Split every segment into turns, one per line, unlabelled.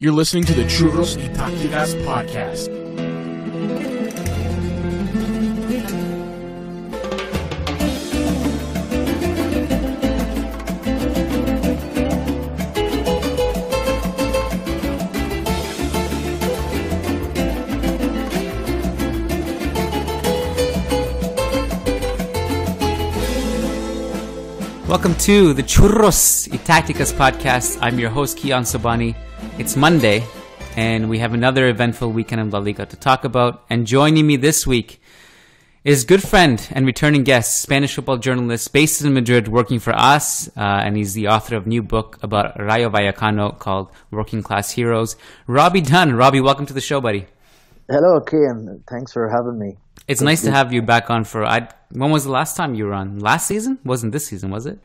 You're listening to the Churros y Tácticas Podcast.
Welcome to the Churros y Tácticas Podcast. I'm your host, Kiyan Sobhani. It's Monday, and we have another eventful weekend in La Liga to talk about. And joining me this week is good friend and returning guest, Spanish football journalist based in Madrid, working for us, and he's the author of a new book about Rayo Vallecano called Working Class Heroes, Robbie Dunne. Robbie, welcome to the show, buddy.
Hello, Kiyan. Thanks for having me.
It's nice to have you back on for... when was the last time you were on? Last season? Wasn't this season, was it?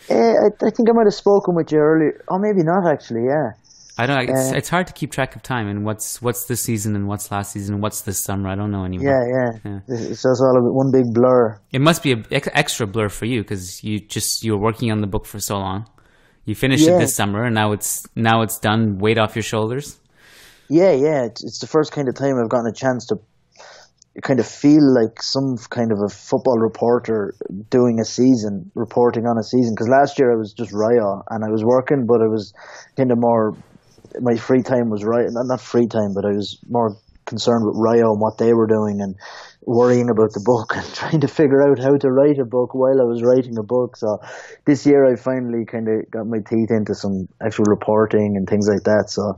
I think I might have spoken with you earlier. Oh, maybe not, actually, yeah.
I don't know. It's hard to keep track of time and what's this season and what's last season and what's this summer. I don't know anymore.
Yeah. It's all one big blur.
It must be an extra blur for you because you were working on the book for so long. You finished it this summer and now it's done. Weight off your shoulders. Yeah.
It's the first kind of time I've gotten a chance to kind of feel like some kind of a football reporter doing a season, reporting on a season. Because last year I was just Rayo and I was working, but I was kind of more, my free time was not free time, but I was more concerned with Rayo and what they were doing and worrying about the book and trying to figure out how to write a book while I was writing a book. So this year I finally kind of got my teeth into some actual reporting and things like that. So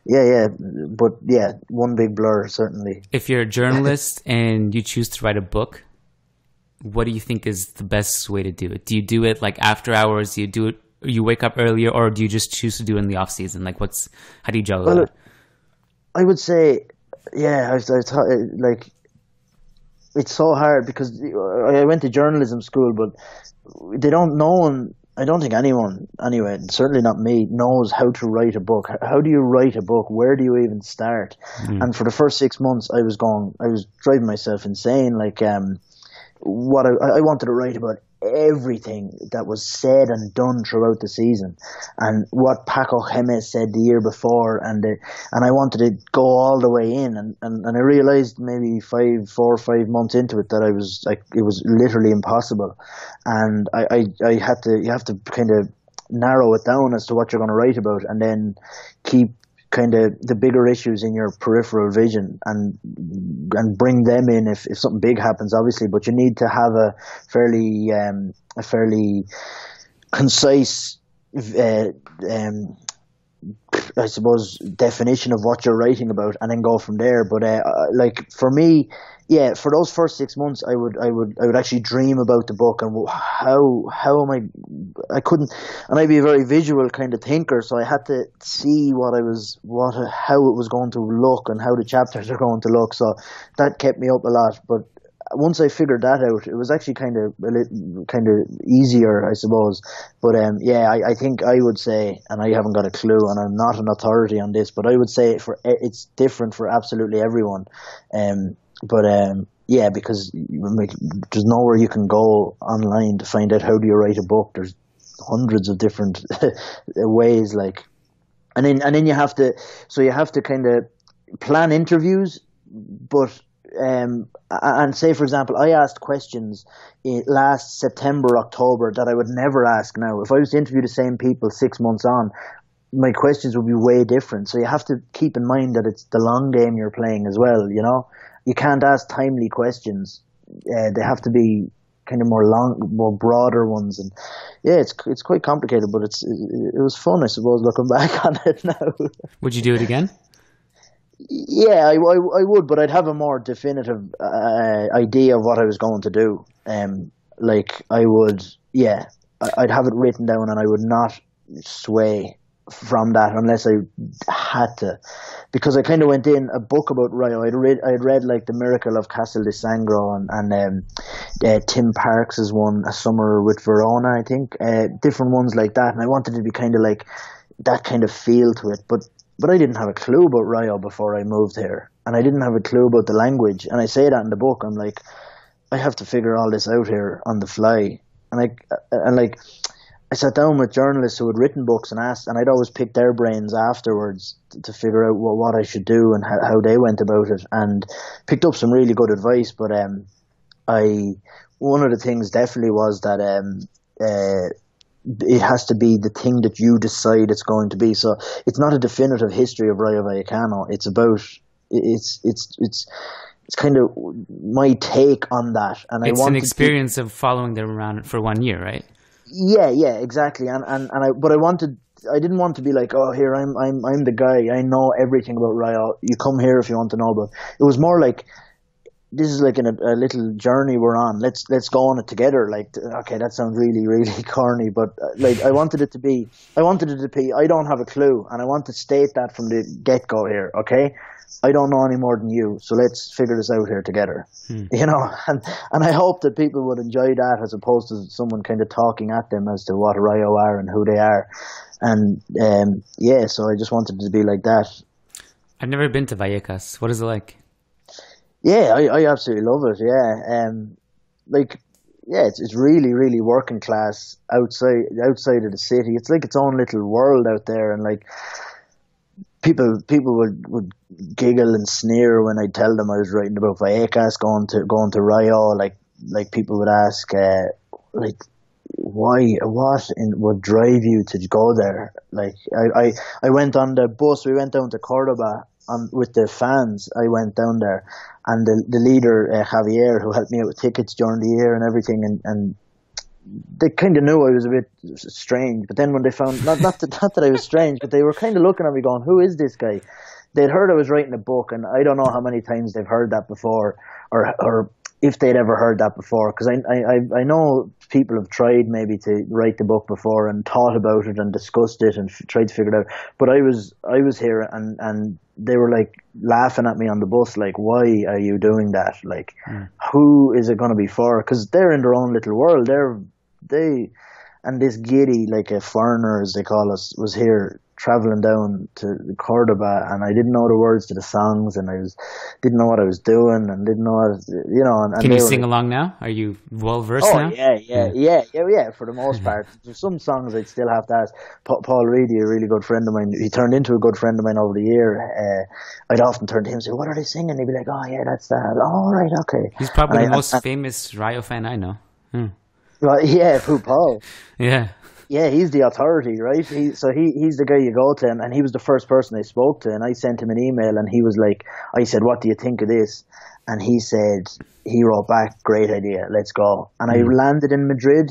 but one big blur, certainly.
If you're a journalist and you choose to write a book, what do you think is the best way to do it? Do you do it like after hours? Do you do it? You wake up earlier, or do you just choose to do it in the off season? Like, how do you juggle that?
I would say, I thought like it's so hard because I went to journalism school, but they don't know, and I don't think anyone, anyway, certainly not me, knows how to write a book. How do you write a book? Where do you even start? And for the first 6 months, I was driving myself insane. Like, what I wanted to write about everything that was said and done throughout the season, and what Paco Gémez said the year before, and I wanted to go all the way in, and I realized maybe 4 or 5 months into it that it was literally impossible, and you have to kind of narrow it down as to what you're going to write about, and then keep kind of the bigger issues in your peripheral vision and bring them in if something big happens, obviously. But you need to have a fairly concise, I suppose, definition of what you're writing about, and then go from there. But like for me, for those first 6 months, I would actually dream about the book and how am I couldn't, and I'd be a very visual kind of thinker, so I had to see how it was going to look and how the chapters are going to look. So that kept me up a lot. But once I figured that out, it was actually kind of easier, I suppose. But I think I would say, and I haven't got a clue, and I'm not an authority on this, but I would say it's different for absolutely everyone. Because there's nowhere you can go online to find out how do you write a book. There's hundreds of different ways, like, and then you have to kind of plan interviews, but. And say, for example, I asked questions last September, October that I would never ask now. If I was to interview the same people 6 months on, my questions would be way different. So you have to keep in mind that it's the long game you're playing as well, you know? You can't ask timely questions. They have to be kind of more broader ones. And it's quite complicated, but it was fun, I suppose, looking back on it now.
Would you do it again?
Yeah, I would, but I'd have a more definitive idea of what I was going to do. I'd have it written down, and I would not sway from that unless I had to, because I kind of went in a book about Rayo. I had read like The Miracle of Castel di Sangro and Tim Parks' one, A Summer with Verona, I think, different ones like that, and I wanted to be kind of like that kind of feel to it, but I didn't have a clue about Rayo before I moved here, and I didn't have a clue about the language, and I say that in the book. I'm like, I have to figure all this out here on the fly, and I sat down with journalists who had written books and asked, and I'd always pick their brains afterwards to figure out what I should do and how they went about it, and picked up some really good advice. But one of the things definitely was that it has to be the thing that you decide it's going to be. So it's not a definitive history of Rayo Vallecano. It's about it's kind of my take on that, and
it's an experience of following them around for 1 year, right?
Yeah, exactly. And I didn't want to be like, oh, here I'm the guy. I know everything about Rayo. You come here if you want to know about. It was more like, this is like a little journey we're on. Let's go on it together. Like, okay, that sounds really, really corny, but like I wanted it to be. I don't have a clue, and I want to state that from the get go here. Okay, I don't know any more than you, so let's figure this out here together. You know, and I hope that people would enjoy that as opposed to someone kind of talking at them as to what Rayo are and who they are. And so I just wanted to be like that.
I've never been to Vallecas. What is it like?
Yeah, I absolutely love it. Yeah, it's really, really working class outside of the city. It's like its own little world out there, and like people would giggle and sneer when I tell them I was writing about Vallecas going to Rayo. Like people would ask, like, why? What would drive you to go there? Like I went on the bus. We went down to Cordoba with the fans. I went down there, and the leader Javier, who helped me out with tickets during the year and everything, and they kind of knew I was a bit strange. But then when they found not that I was strange, but they were kind of looking at me going, "Who is this guy?" They'd heard I was writing a book, and I don't know how many times they've heard that before, or if they'd ever heard that before, because I know people have tried maybe to write the book before and thought about it and discussed it and tried to figure it out. But I was here, and they were like laughing at me on the bus, like, why are you doing that? Like, who is it going to be for? Because they're in their own little world. And this giddy, like a foreigner, as they call us, was here traveling down to Cordoba, and I didn't know the words to the songs, and didn't know what I was doing, and didn't know what, you know. And
can you sing along now? Are you well versed now?
Yeah. For the most part, there's some songs I'd still have to ask. Paul Reedy, a really good friend of mine, he turned into a good friend of mine over the year. I'd often turn to him and say, "What are they singing?" He'd be like, "Oh yeah, that's that." "Oh right, okay."
He's probably the most famous Rayo fan I know.
Well, yeah, Paul.
Yeah.
Yeah, he's the authority, right? He's the guy you go to, and he was the first person I spoke to, and I sent him an email, and he was like, I said, "What do you think of this?" And he wrote back, "Great idea, let's go." And I landed in Madrid.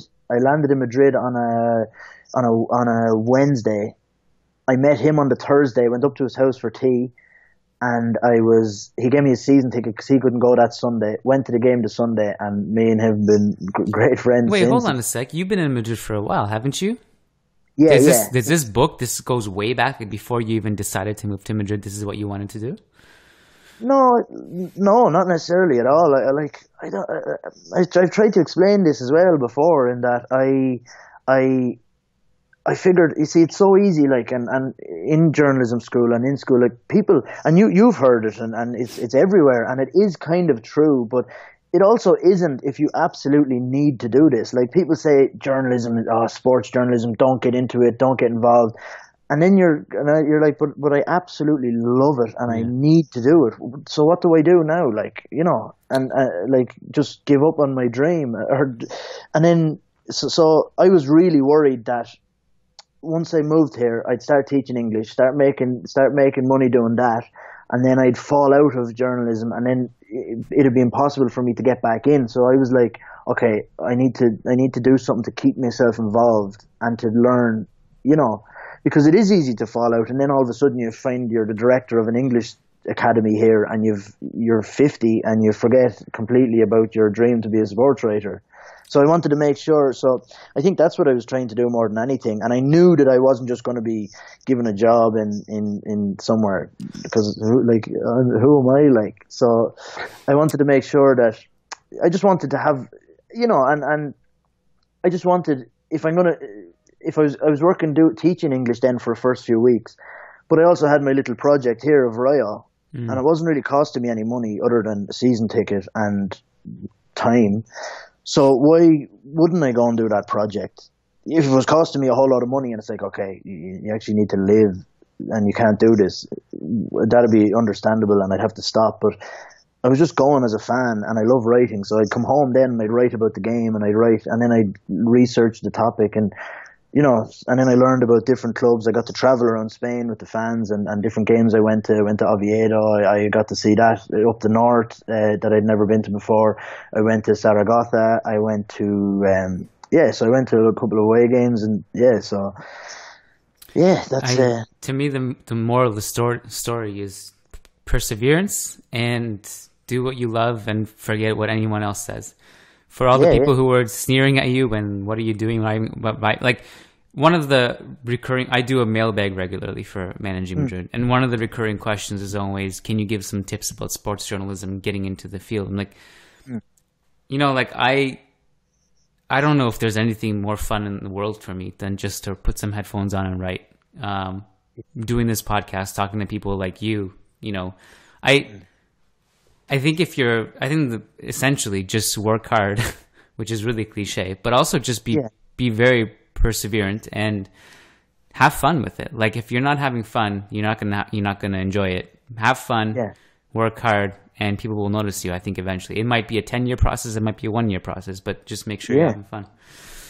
On a Wednesday. I met him on the Thursday, went up to his house for tea, and he gave me a season ticket because he couldn't go that Sunday. Went to the game the Sunday, and me and him have been great friends.
Wait,
since.
Hold on a sec. You've been in Madrid for a while, haven't you?
Yeah,
Does this book, this goes way back before you even decided to move to Madrid? This is what you wanted to do?
No, not necessarily at all. I've tried to explain this as well before, in that I figured, you see, it's so easy, like, and in journalism school and in school, like, people, and you've heard it, and it's everywhere, and it is kind of true, but it also isn't if you absolutely need to do this. Like, people say journalism, sports journalism, don't get into it, don't get involved. And then you're like, but I absolutely love it, and I need to do it. So what do I do now? Like, you know, and like, just give up on my dream, and then so I was really worried that once I moved here, I'd start teaching English, start making money doing that, and then I'd fall out of journalism, and then it'd be impossible for me to get back in. So I was like, okay, I need to do something to keep myself involved and to learn, you know, because it is easy to fall out, and then all of a sudden you find you're the director of an English academy here, and you're 50, and you forget completely about your dream to be a sports writer. So I wanted to make sure. So I think that's what I was trying to do more than anything. And I knew that I wasn't just going to be given a job in somewhere, because like, who am I? Like, so I wanted to make sure that I just wanted to have, you know, and I just wanted, if I was working teaching English then for the first few weeks, but I also had my little project here of Rayo, and it wasn't really costing me any money other than a season ticket and time. So why wouldn't I go and do that project? if it was costing me a whole lot of money and it's like, okay, you actually need to live and you can't do this, that'd be understandable and I'd have to stop. But I was just going as a fan, and I love writing, so I'd come home then and I'd write about the game, and I'd write, and then I'd research the topic, and and then I learned about different clubs. I got to travel around Spain with the fans and different games I went to. I went to Oviedo. I got to see that up the north that I'd never been to before. I went to Zaragoza. I went to so I went to a couple of away games, and that's
to me the moral of the story is perseverance and do what you love and forget what anyone else says. For all the people who were sneering at you and what are you doing, like one of the recurring, I do a mailbag regularly for Managing Madrid, and one of the recurring questions is always, can you give some tips about sports journalism, getting into the field? And I don't know if there's anything more fun in the world for me than just to put some headphones on and write. Doing this podcast, talking to people like you, I think essentially just work hard, which is really cliche, but also just be very perseverant and have fun with it. Like if you're not having fun, you're not gonna enjoy it. Have fun, work hard, and people will notice you. I think eventually it might be a 10-year process, it might be a 1-year process, but just make sure you're having fun.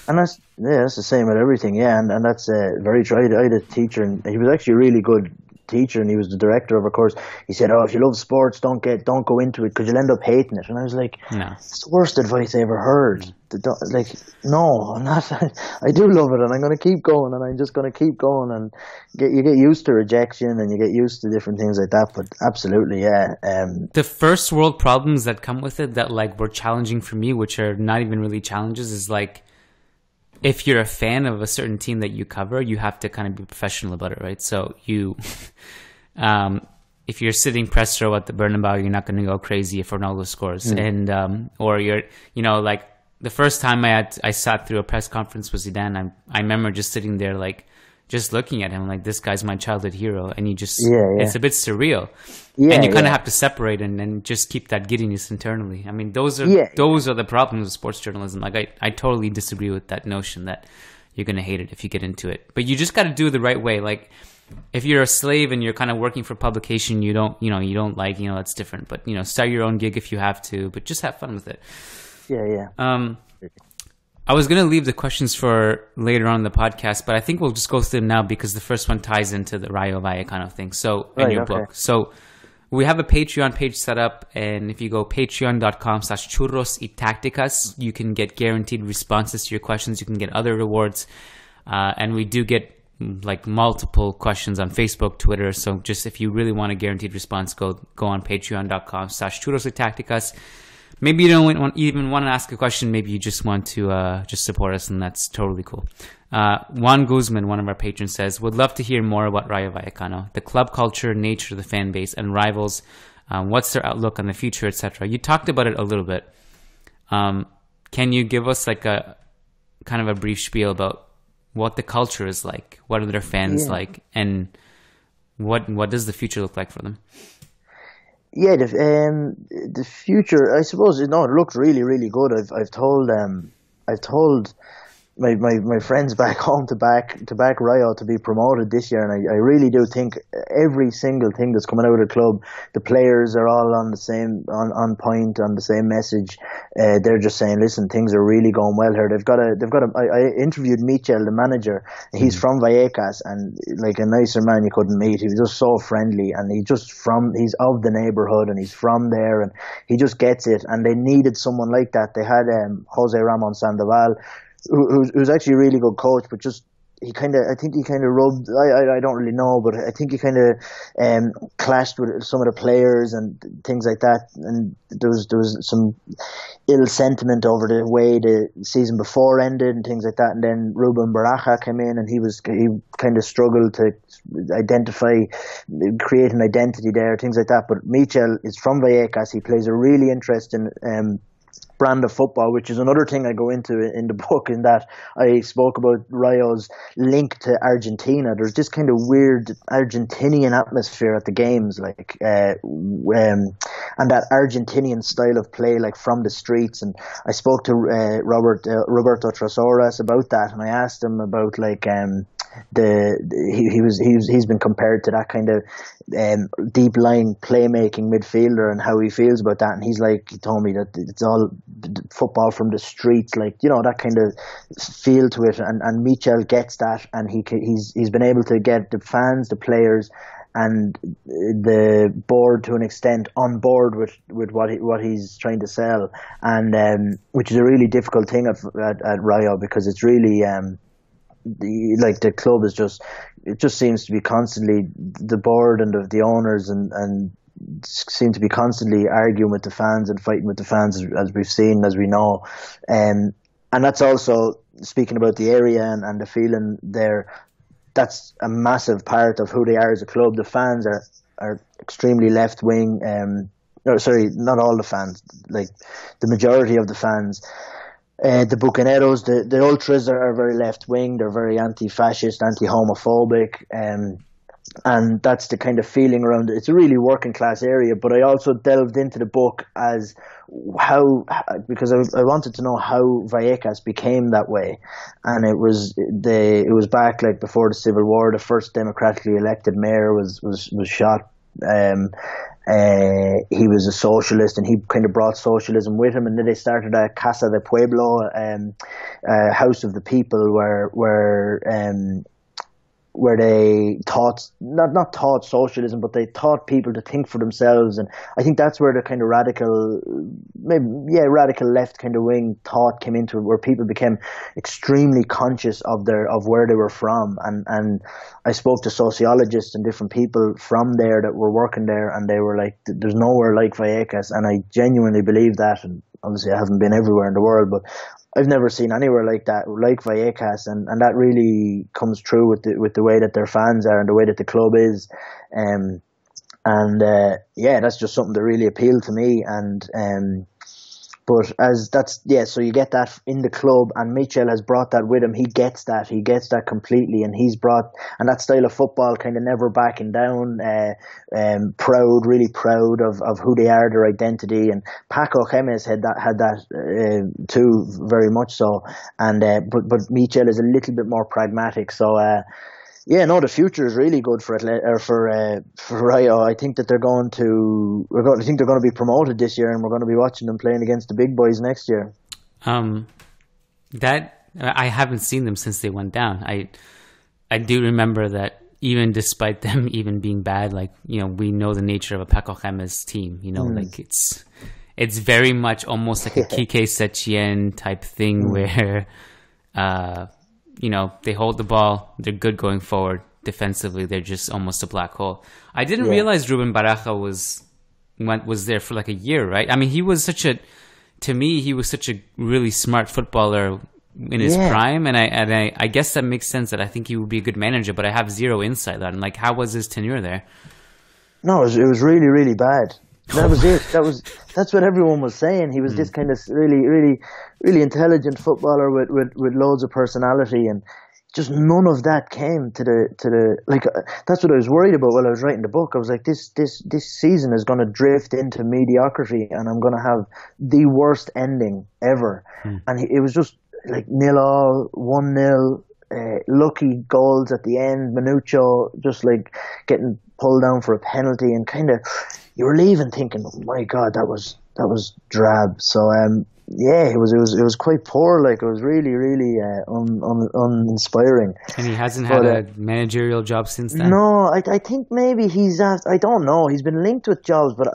And that's the same with everything, and that's very true. I had a teacher, and he was actually a really good teacher, and he was the director of a course. He said, if you love sports, don't go into it because you'll end up hating it. And I was like, no, it's the worst advice I ever heard. No, I'm not. I do love it, and I'm going to keep going, and I'm just going to keep going, and you get used to rejection, and you get used to different things like that. But absolutely,
the first world problems that come with it that were challenging for me, which are not even really challenges, is if you're a fan of a certain team that you cover, you have to kind of be professional about it, right? So if you're sitting press row at the Bernabeu, you're not going to go crazy if Ronaldo scores, and or you're, the first time I sat through a press conference with Zidane, I remember just sitting there just looking at him like, this guy's my childhood hero, and you just it's a bit surreal, and you kind of have to separate and just keep that giddiness internally. I mean, those are the problems with sports journalism. I totally disagree with that notion that you're gonna hate it if you get into it, but you just got to do it the right way. Like if you're a slave and you're kind of working for publication, you don't that's different. But start your own gig if you have to, but just have fun with it. I was going to leave the questions for later on in the podcast, but I think we'll just go through them now because the first one ties into the Rayo Vallecano thing. So, in your book. So, we have a Patreon page set up, and if you go patreon.com/Churros y Tácticas, you can get guaranteed responses to your questions. You can get other rewards. And we do get multiple questions on Facebook, Twitter. So, just if you really want a guaranteed response, go on patreon.com/Churros y Tácticas. Maybe you don't even want to ask a question. Maybe you just want to just support us, and that's totally cool. Juan Guzman, one of our patrons, says, would love to hear more about Rayo Vallecano, the club culture, nature of the fan base, and rivals. What's their outlook on the future, etc. You talked about it a little bit. Can you give us a kind of a brief spiel about what the culture is like? What are their fans like? And what does the future look like for them?
Yeah, the future, I suppose, it looked really, really good. I've told my friends back home to back Rayo to be promoted this year, and I really do think every single thing that's coming out of the club, the players are all on the same on point, on the same message. They're just saying, listen, things are really going well here. I interviewed Michel, the manager. He's from Vallecas, and like a nicer man you couldn't meet. He was just so friendly, and he's of the neighborhood, and he's from there, and he just gets it. And they needed someone like that. They had Jose Ramos Sandoval, who's actually a really good coach, but just I think he kind of rubbed, I don't really know, but I think he kind of clashed with some of the players and things like that, and there was some ill sentiment over the way the season before ended and things like that. And then Ruben Baraja came in, and he kind of struggled to create an identity there, things like that. But Michel is from Vallecas. He plays a really interesting brand of football, which is another thing I go into in the book, in that I spoke about Rayo's link to Argentina. There's this kind of weird Argentinian atmosphere at the games. and that Argentinian style of play, like from the streets. And I spoke to Roberto Trasoras about that, and I asked him about like he's been compared to that kind of deep line playmaking midfielder and how he feels about that. And he told me that it's all football from the streets, like, you know, that kind of feel to it. And Michel gets that, and he's been able to get the fans, the players, and the board to an extent on board with what he's trying to sell, and which is a really difficult thing at Rayo, because it's really the club is it just seems to be constantly, the board and the owners and seem to be constantly arguing with the fans and fighting with the fans, as we've seen, as we know, and that's also, speaking about the area and the feeling there, that's a massive part of who they are as a club. The fans are extremely left wing. Sorry, not all the fans. Like the majority of the fans, the Bucaneros, the ultras are very left wing. They're very anti-fascist, anti-homophobic, and that's the kind of feeling around it. It's a really working class area. But I also delved into the book as because I wanted to know how Vallecas became that way, and it was back like before the Civil War. The first democratically elected mayor was shot. He was a socialist, and he kind of brought socialism with him, and then they started a Casa de Pueblo, House of the People, where they taught, not taught socialism, but they taught people to think for themselves. And I think that's where the kind of radical left kind of wing thought came into it, where people became extremely conscious of where they were from. And I spoke to sociologists and different people from there that were working there, and they were like, there's nowhere like Vallecas. And I genuinely believe that. And obviously I haven't been everywhere in the world, but I've never seen anywhere like that, like Vallecas, and that really comes true with the way that their fans are and the way that the club is, that's just something that really appealed to me. So you get that in the club, and Michel has brought that with him. He gets that completely, and and that style of football, kind of never backing down, really proud of who they are, their identity. And Paco Gemes had that too, very much so. And but Michel is a little bit more pragmatic. So the future is really good for Rayo. I think that they're going to be promoted this year, and we're going to be watching them playing against the big boys next year.
That I haven't seen them since they went down. I do remember that, even despite them even being bad, like, you know, we know the nature of a Paco Gemes team. You know, like it's very much almost like a Kike Setien type thing where. You know, they hold the ball, they're good going forward. Defensively, they're just almost a black hole. I didn't realize Ruben Baraja was there for like a year, right? I mean, he was such a really smart footballer in his prime, and I guess that makes sense that I think he would be a good manager, but I have zero insight on, like, how was his tenure there?
No, it was really, really bad. That was it. That's what everyone was saying. He was this kind of really, really, really intelligent footballer with loads of personality, and just none of that came to the like. That's what I was worried about while I was writing the book. I was like, this season is going to drift into mediocrity, and I'm going to have the worst ending ever. And it was just like 0-0, 1-0. Lucky goals at the end. Manucho just like getting pulled down for a penalty, and kind of you were leaving thinking, oh my God, that was drab. So it was quite poor. Like, it was really, really uninspiring.
And he hasn't had a managerial job since then.
No, I think maybe I don't know. He's been linked with jobs, but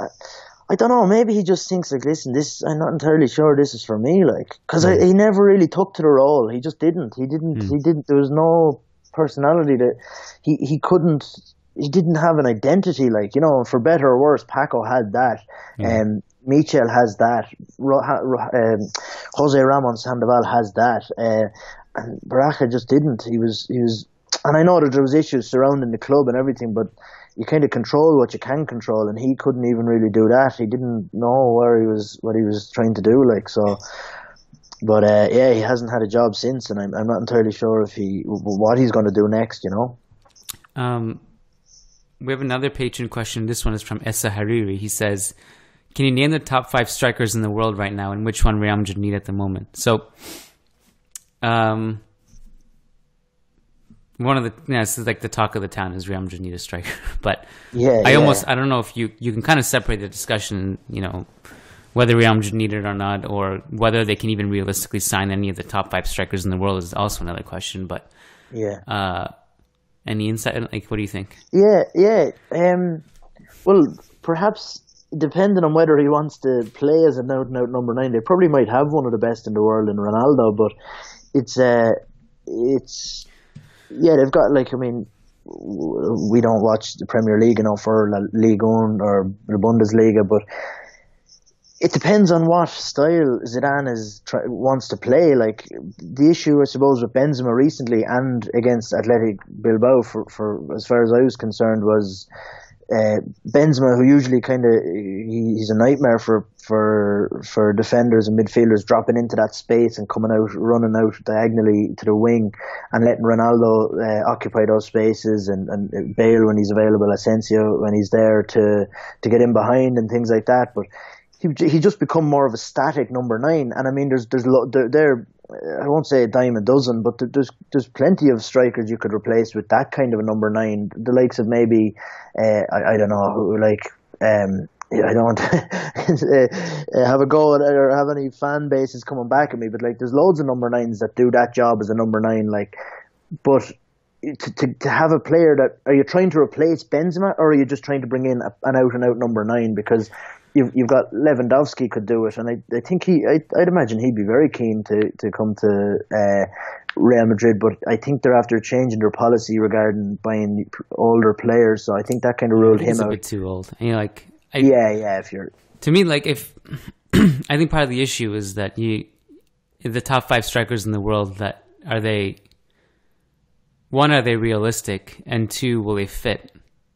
I don't know. Maybe he just thinks like, listen, I'm not entirely sure this is for me. Like, because he never really took to the role. He just didn't. He didn't. There was no personality that he couldn't. He didn't have an identity, like, you know, for better or worse. Paco had that, Michel has that, Jose Ramon Sandoval has that, and Baraja just didn't. He was, and I know that there was issues surrounding the club and everything, but you kind of control what you can control, and he couldn't even really do that. He didn't know what he was trying to do, like, so. But he hasn't had a job since, and I'm not entirely sure what he's going to do next, you know.
We have another patron question. This one is from Essa Hariri. He says, can you name the top 5 strikers in the world right now and which one Real Madrid need at the moment? So, one of the this is like the talk of the town is Real Madrid need a striker, but I don't know if you can kind of separate the discussion, whether Real Madrid need it or not, or whether they can even realistically sign any of the top 5 strikers in the world is also another question. But any insight? Like, what do you think?
Well, perhaps depending on whether he wants to play as an out-and-out number 9, they probably might have one of the best in the world in Ronaldo, but it's they've got, like, I mean, we don't watch the Premier League enough or La Liga or the Bundesliga, but it depends on what style Zidane wants to play. Like, the issue, I suppose, with Benzema recently and against Athletic Bilbao, for as far as I was concerned, was Benzema, who usually he's a nightmare for defenders and midfielders, dropping into that space and running out diagonally to the wing and letting Ronaldo occupy those spaces and Bale when he's available, Asensio when he's there to get in behind and things like that. But he just become more of a static number 9, and I mean there's I won't say a dime a dozen, but there's plenty of strikers you could replace with that kind of a number 9. The likes of maybe I don't know who, like I don't want to have a go at it or have any fan bases coming back at me, but like there's loads of number 9s that do that job as a number 9. Like, but to have a player that, are you trying to replace Benzema or are you just trying to bring in an out and out number 9? Because you've got Lewandowski could do it, and I think I'd imagine he'd be very keen to come to Real Madrid, but I think they're after changing their policy regarding buying older players, so I think that kind of ruled him out. He's a
bit too old. If you're...
To
me, like, if I think part of the issue is that the top 5 strikers in the world, that are they realistic, and 2, will they fit?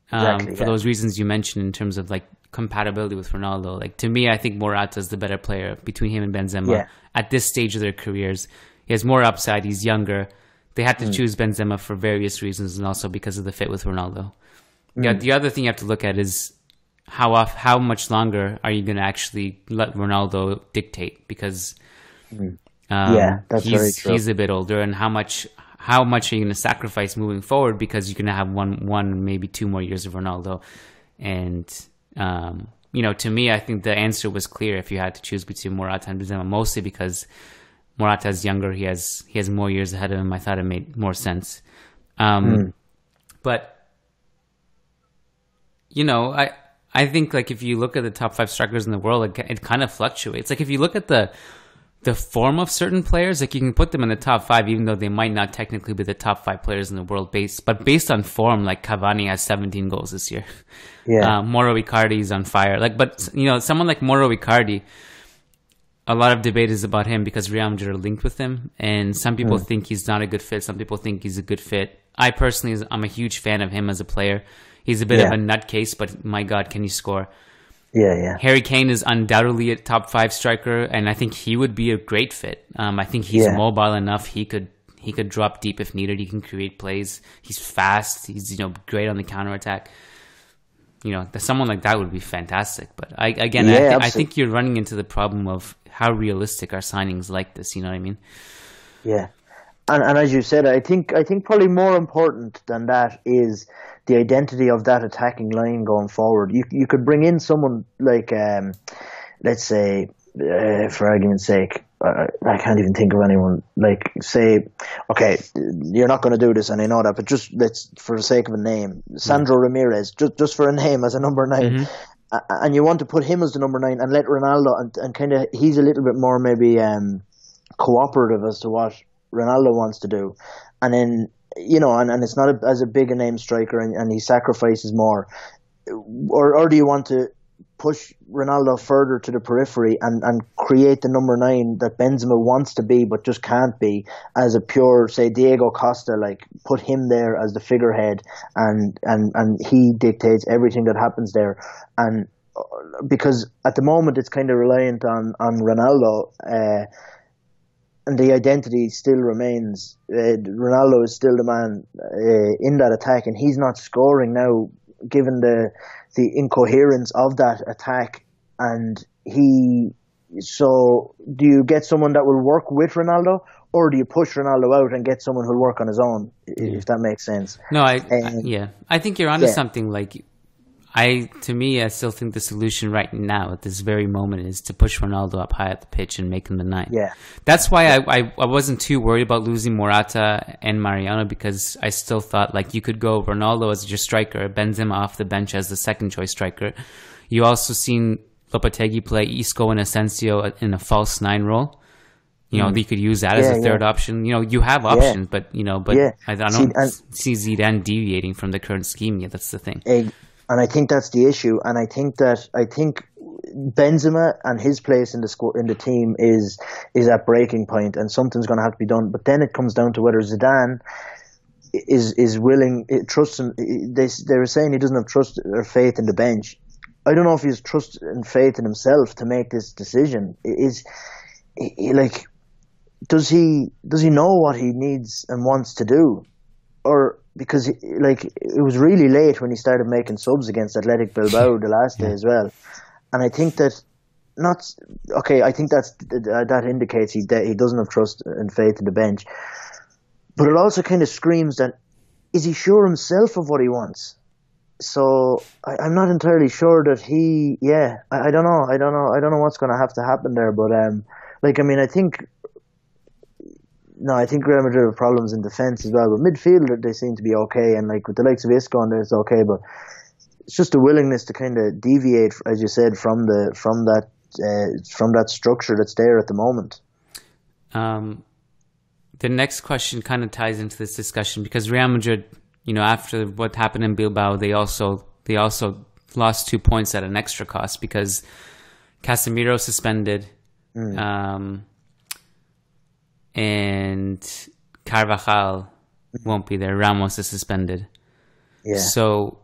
For those reasons you mentioned in terms of like compatibility with Ronaldo. Like, to me, I think Morata's the better player between him and Benzema at this stage of their careers. He has more upside. He's younger. They had to choose Benzema for various reasons, and also because of the fit with Ronaldo. The other thing you have to look at is how much longer are you going to actually let Ronaldo dictate? Because
that's very true.
He's a bit older, and how much are you going to sacrifice moving forward because you're going to have one maybe 2 more years of Ronaldo? And to me, I think the answer was clear if you had to choose between Morata and Benzema, mostly because Morata is younger. He has more years ahead of him. I thought it made more sense. But, I think, like, if you look at the top 5 strikers in the world, it kind of fluctuates. Like, if you look at the form of certain players, like, you can put them in the top 5, even though they might not technically be the top 5 players in the world based on form. Like, Cavani has 17 goals this year. Mauro Icardi is on fire. Like, but someone like Mauro Icardi, a lot of debate is about him because Real Madrid are linked with him, and some people think he's not a good fit. Some people think he's a good fit. I personally, I'm a huge fan of him as a player. He's a bit of a nutcase, but my God, can he score? Harry Kane is undoubtedly a top 5 striker, and I think he would be a great fit. I think he's mobile enough. He could drop deep if needed. He can create plays. He's fast. He's great on the counterattack. Someone like that would be fantastic. But I think you're running into the problem of how realistic are signings like this. You know what I mean?
Yeah, and as you said, I think probably more important than that is the identity of that attacking line going forward. You could bring in someone like, let's say, for argument's sake, I can't even think of anyone. Like, say, okay, you're not going to do this, and I know that, but just for the sake of a name, Sandro Ramirez, just for a name as a number 9, and you want to put him as the number 9 and let Ronaldo and kind of, he's a little bit more maybe cooperative as to what Ronaldo wants to do, and then and it's not as a big a name striker, and he sacrifices more, or do you want to push Ronaldo further to the periphery and create the number 9 that Benzema wants to be but just can't be, as a pure, say, Diego Costa, like, put him there as the figurehead and he dictates everything that happens there. And because at the moment it's kind of reliant on Ronaldo, and the identity still remains. Ronaldo is still the man in that attack, and he's not scoring now, given the incoherence of that attack. and so do you get someone that will work with Ronaldo, or do you push Ronaldo out and get someone who'll work on his own, if that makes sense?
No, I think you're onto something. Like, to me, I still think the solution right now at this very moment is to push Ronaldo up high at the pitch and make him the 9.
Yeah.
That's why I wasn't too worried about losing Morata and Mariano, because I still thought, like, you could go Ronaldo as your striker, Benzema off the bench as the second choice striker. You also seen Lopetegui play Isco and Asensio in a false 9 role. You know, you could use that as a third option. You know, you have options, but I don't see Zidane deviating from the current scheme yet. That's the thing.
And I think that's the issue. And I think Benzema and his place in the team is at breaking point, and something's going to have to be done. But then it comes down to whether Zidane is willing, trusting. They were saying he doesn't have trust or faith in the bench. I don't know if he has trust and faith in himself to make this decision. Does he know what he needs and wants to do? Or because it was really late when he started making subs against Athletic Bilbao the last day as well, and I think that I think that indicates he doesn't have trust and faith in the bench, but it also kind of screams that, is he sure himself of what he wants? So I'm not entirely sure that I don't know what's going to have to happen there, but I think Real Madrid have problems in defence as well, but midfield they seem to be okay, and like with the likes of Isco on there, it's okay, but it's just a willingness to kind of deviate, as you said, from that structure that's there at the moment.
The next question kind of ties into this discussion, because Real Madrid, after what happened in Bilbao, they also lost 2 points at an extra cost because Casemiro suspended. And Carvajal won't be there. Ramos is suspended. Yeah. So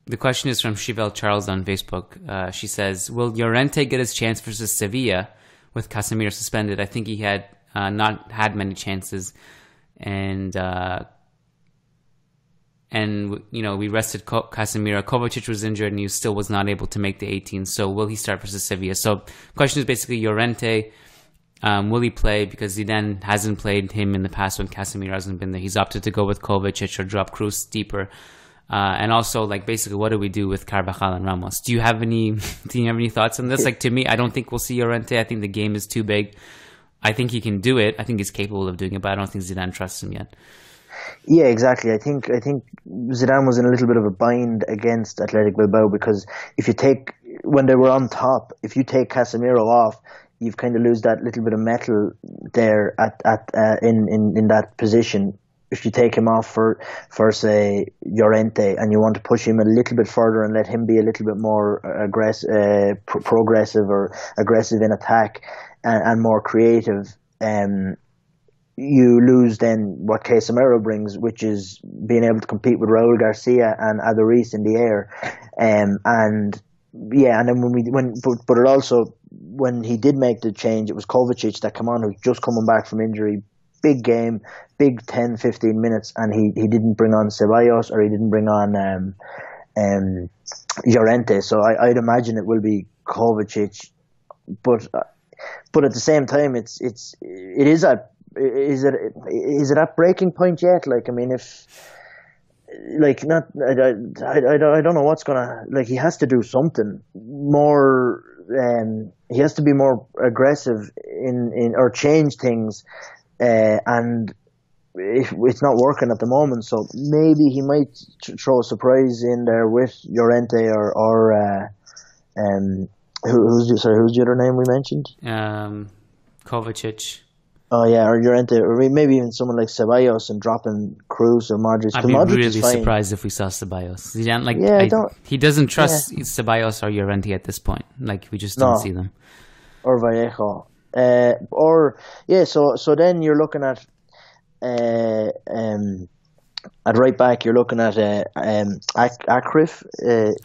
the question is from Chivelle Charles on Facebook. She says, will Llorente get his chance versus Sevilla with Casemiro suspended? I think he had not had many chances. And we rested Casemiro. Kovacic was injured and he still was not able to make the 18. So will he start versus Sevilla? So the question is basically Llorente. Will he play? Because Zidane hasn't played him in the past when Casemiro hasn't been there. He's opted to go with Kovacic or drop Cruz deeper. And also, basically, what do we do with Carvajal and Ramos? Do you have any thoughts on this? To me, I don't think we'll see Llorente. I think the game is too big. I think he can do it. I think he's capable of doing it, but I don't think Zidane trusts him yet.
Yeah, exactly. I think Zidane was in a little bit of a bind against Athletic Bilbao, because when they were on top, if you take Casemiro off, you've kind of lose that little bit of metal there in that position. If you take him off for say Llorente, and you want to push him a little bit further and let him be a little bit more progressive or aggressive in attack and more creative, you lose then what Casemiro brings, which is being able to compete with Raul Garcia and Aduriz in the air, and then but it also, when he did make the change, it was Kovacic that came on, who's just coming back from injury. Big game, big 10-15 minutes, and he didn't bring on Ceballos, or he didn't bring on Llorente. So I'd imagine it will be Kovacic, but at the same time, is it at breaking point yet? I don't know what's gonna, he has to do something more. He has to be more aggressive in or change things, and it's not working at the moment. So maybe he might throw a surprise in there with Llorente or who's the other name we mentioned?
Kovacic.
Oh yeah, or Llorente, or maybe even someone like Ceballos, and dropping Cruz or Modric.
I'd be really surprised if we saw Ceballos. He doesn't trust Ceballos or Llorente at this point. We just don't see them.
Or Vallejo, So then you're looking at right back. You're looking at Achraf.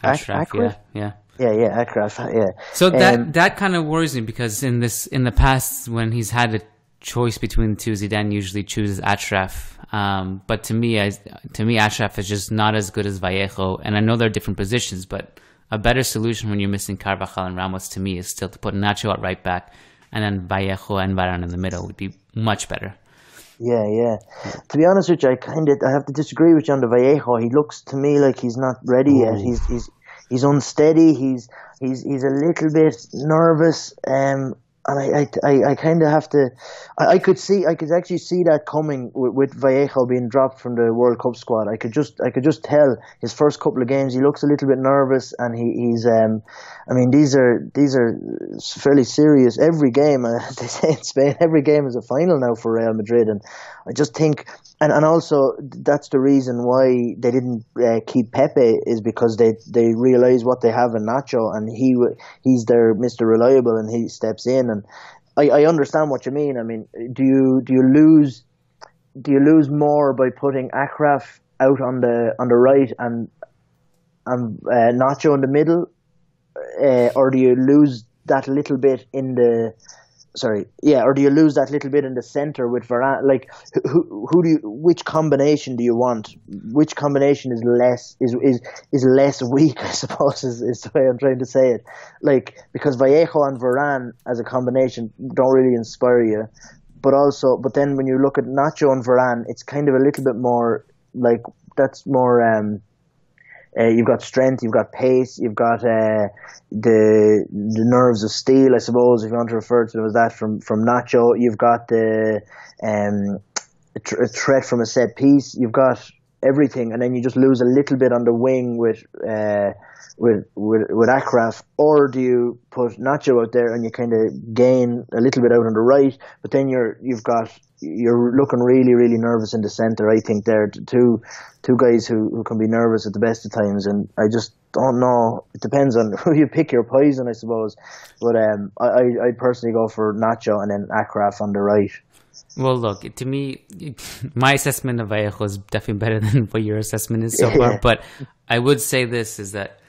Achraf, yeah.
Yeah, Achraf, yeah.
So that kind of worries me, because in the past, when he's had a choice between the two, Zidane usually chooses Achraf. But to me, Achraf is just not as good as Vallejo. And I know they're different positions, but a better solution when you're missing Carvajal and Ramos to me is still to put Nacho at right back and then Vallejo and Varane in the middle would be much better.
Yeah. To be honest with you, I have to disagree with you on the Vallejo. He looks to me like he's not ready yet. He's unsteady. He's a little bit nervous. And I kind of have to. I could actually see that coming with Vallejo being dropped from the World Cup squad. I could just tell his first couple of games he looks a little bit nervous, and he's. I mean, these are fairly serious. Every game, as they say in Spain, every game is a final now for Real Madrid, and I just think. And also that's the reason why they didn't keep Pepe is because they realize what they have in Nacho, and he's their Mr. Reliable, and he steps in. And I understand what you mean. I mean, do you lose more by putting Achraf out on the right and Nacho in the middle, or do you lose that little bit in the? Or do you lose that little bit in the center with Varane? Like, which combination do you want? Which combination is less weak, I suppose, is the way I'm trying to say it. Like, because Vallejo and Varane as a combination don't really inspire you. But then when you look at Nacho and Varane, it's kind of a little bit more, like, that's more, you've got strength, you've got pace, you've got the nerves of steel, I suppose, if you want to refer to it as that from Nacho. You've got the a threat from a set piece. You've got everything, and then you just lose a little bit on the wing with Achraf. Or do you put Nacho out there and you kind of gain a little bit out on the right, but then you're looking really, really nervous in the centre. I think they're two guys who can be nervous at the best of times, and I just don't know. It depends on who you pick your poison, I suppose. But I personally go for Nacho and then Achraf on the right.
Well, look, to me, my assessment of Vallejo is definitely better than what your assessment is so far. But I would say this is that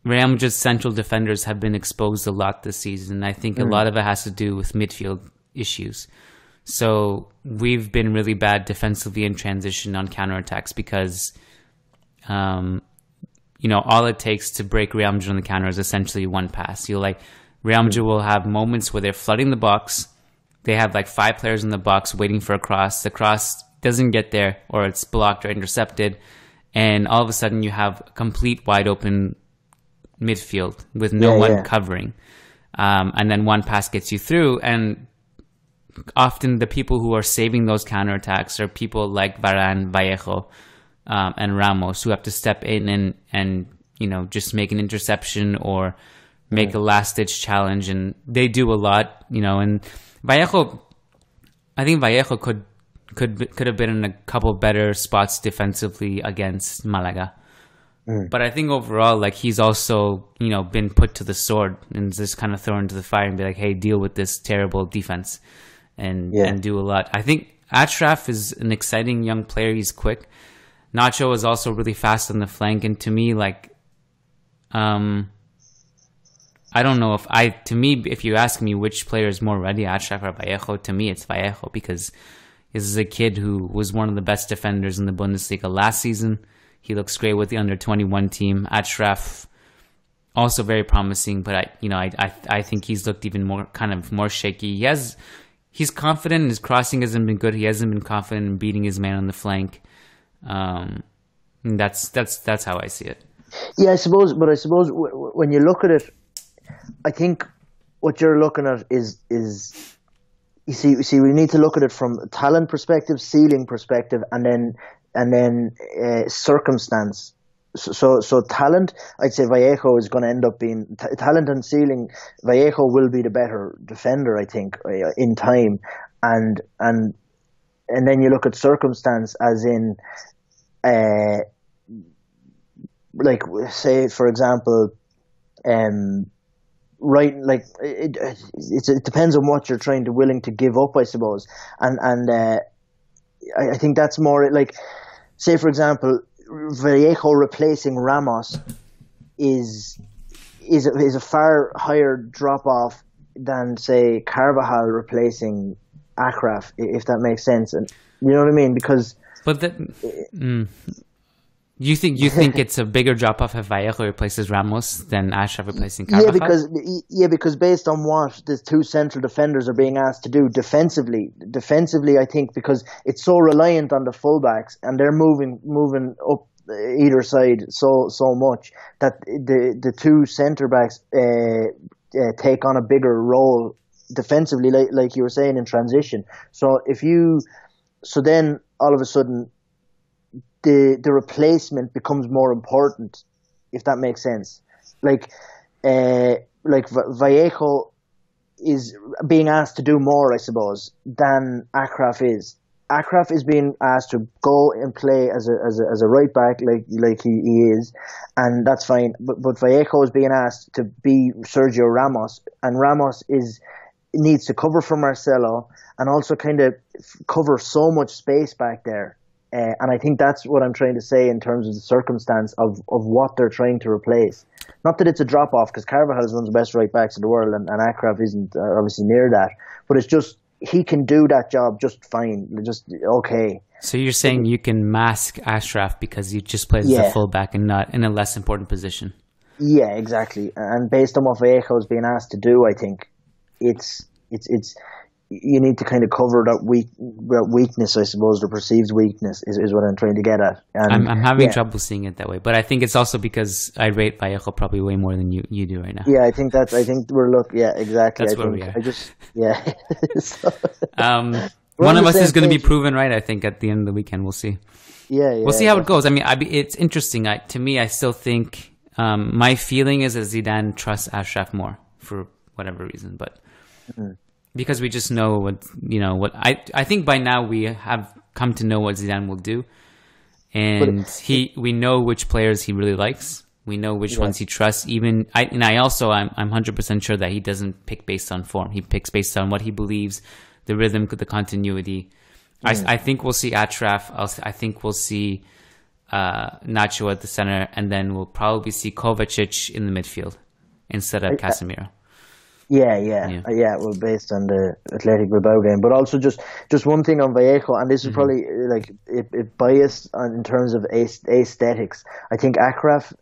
Real Madrid's central defenders have been exposed a lot this season. I think a lot of it has to do with midfield issues. So we've been really bad defensively in transition on counterattacks because, all it takes to break Real Madrid on the counter is essentially one pass. Real Madrid will have moments where they're flooding the box. They have like 5 players in the box waiting for a cross. The cross doesn't get there, or it's blocked or intercepted. And all of a sudden you have a complete wide open midfield with no one covering. And then one pass gets you through, and often the people who are saving those counterattacks are people like Varane, Vallejo, and Ramos, who have to step in and just make an interception or make a last-ditch challenge, and they do a lot, and Vallejo, I think Vallejo could have been in a couple better spots defensively against Malaga. But I think overall, like, he's also, been put to the sword and just kind of thrown into the fire and be like, hey, deal with this terrible defense and do a lot. I think Achraf is an exciting young player. He's quick. Nacho is also really fast on the flank. And to me, like, I don't know if you ask me which player is more ready, Achraf or Vallejo, to me it's Vallejo, because this is a kid who was one of the best defenders in the Bundesliga last season. He looks great with the under-21 team. Achraf, also very promising, but I think he's looked even more shaky. He's confident. His crossing hasn't been good. He hasn't been confident in beating his man on the flank. That's how I see it.
Yeah, I suppose when you look at it, I think what you're looking at is you see we need to look at it from a talent perspective, ceiling perspective, and then circumstance. So talent, I'd say Vallejo is going to end up being talent and ceiling. Vallejo will be the better defender, I think, in time, and then you look at circumstance, as in, like, say for example, right, like it depends on what you're willing to give up, I suppose, and I think that's more like, say for example, Vallejo replacing Ramos is a far higher drop off than, say, Carvajal replacing Achraf, if that makes sense. And you know what I mean? Because
You think it's a bigger drop off if Vallejo replaces Ramos than Achraf replacing Carvajal?
Because based on what the two central defenders are being asked to do defensively, I think because it's so reliant on the fullbacks and they're moving up either side so much that the two centre backs take on a bigger role defensively, like you were saying in transition. So then all of a sudden, the replacement becomes more important, if that makes sense. Like Vallejo is being asked to do more, I suppose, than Achraf is. Achraf is being asked to go and play as a right back, like he is, and that's fine. But Vallejo is being asked to be Sergio Ramos, and Ramos needs to cover for Marcelo and also kind of cover so much space back there. And I think that's what I'm trying to say in terms of the circumstance of what they're trying to replace. Not that it's a drop-off, because Carvajal is one of the best right-backs in the world, and Achraf isn't obviously near that. But it's just, he can do that job just fine, just okay.
So you're saying you can mask Achraf because he just plays as a full-back and not in a less important position?
Yeah, exactly. And based on what Vallejo is being asked to do, I think it's you need to kind of cover that weakness, I suppose, the perceived weakness is what I'm trying to get at. And
I'm having trouble seeing it that way, but I think it's also because I rate Vallejo probably way more than you do right now.
Yeah, I think exactly.
That's where we are.
So,
one of us is going to be proven right, I think, at the end of the weekend. We'll see.
Yeah.
We'll see how it goes. I mean, it's interesting. To me, I still think my feeling is that Zidane trusts Achraf more for whatever reason, but. Mm-hmm. Because we just know what I think by now we have come to know what Zidane will do, and we know which players he really likes. We know which ones he trusts. I'm 100% sure that he doesn't pick based on form. He picks based on what he believes, the rhythm, the continuity. I think we'll see Achraf. I think we'll see Nacho at the center, and then we'll probably see Kovacic in the midfield instead of Casemiro.
Yeah. Well, based on the Athletic Bilbao game, but also just one thing on Vallejo, and this is probably like it biased in terms of aesthetics. I think Achraf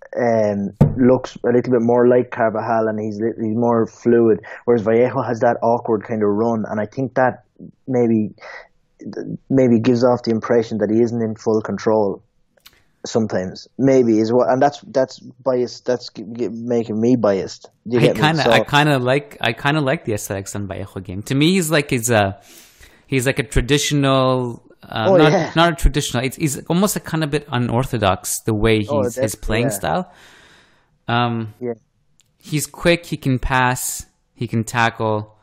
looks a little bit more like Carvajal, and he's more fluid, whereas Vallejo has that awkward kind of run, and I think that maybe gives off the impression that he isn't in full control. Sometimes maybe is what, and that's biased. That's making me biased. I
kind of like the aesthetics on Vallejo game. To me, he's like a traditional. Not a traditional. He's almost a kind of bit unorthodox the way his playing style. He's quick. He can pass. He can tackle.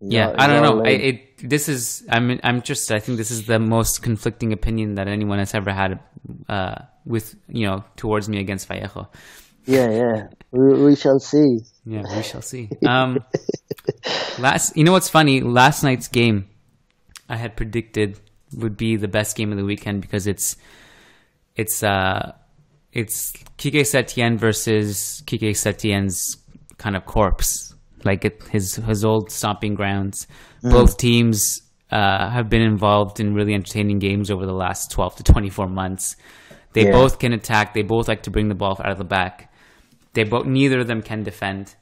I don't know. I think this is the most conflicting opinion that anyone has ever had towards me against Vallejo.
Yeah. We shall see.
Yeah, we shall see. What's funny? Last night's game, I had predicted would be the best game of the weekend because it's Quique Setien versus Quique Setien's kind of corpse. Like his old stomping grounds. Both teams have been involved in really entertaining games over the last 12 to 24 months. They both can attack. They both like to bring the ball out of the back. Neither of them can defend.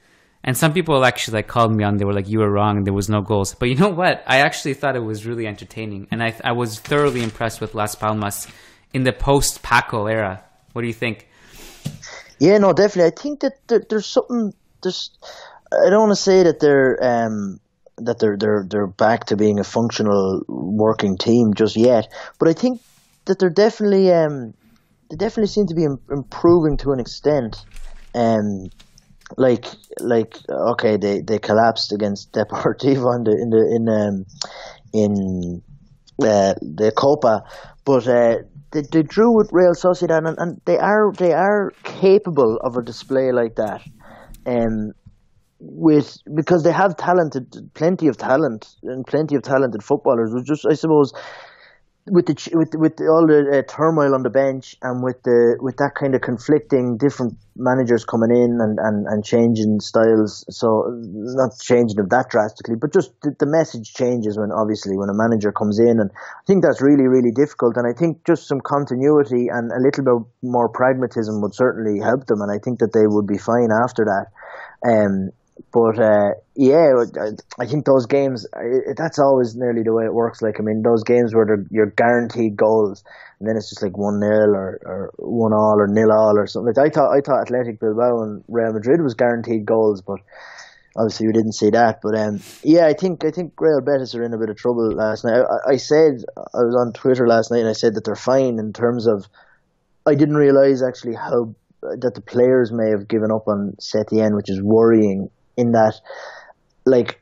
And some people actually called me on. They were like, "You were wrong. There was no goals." But you know what? I actually thought it was really entertaining, and I was thoroughly impressed with Las Palmas in the post Paco era. What do you think?
Yeah, no, definitely. I think that there's something. I don't want to say that they're back to being a functional working team just yet, but I think that they definitely seem to be improving to an extent. Okay, they collapsed against Deportivo in the Copa, but they drew with Real Sociedad, and they are capable of a display like that. Because they have plenty of talent and plenty of talented footballers. I suppose with all the turmoil on the bench, and with that kind of conflicting different managers coming in and changing styles, so not changing them that drastically, but just the message changes when a manager comes in, and I think that's really, really difficult. And I think just some continuity and a little bit more pragmatism would certainly help them, and I think that they would be fine after that. But I think those games, that's always nearly the way it works. Like, I mean, those games where you're guaranteed goals, and then it's just like 1-0 or 1-1 or 0-0 or something. Like, I thought Athletic Bilbao and Real Madrid was guaranteed goals, but obviously we didn't see that. But I think Real Betis are in a bit of trouble last night. I was on Twitter last night and I said that they're fine in terms of, I didn't realise actually how that the players may have given up on Setien, which is worrying. In that, like,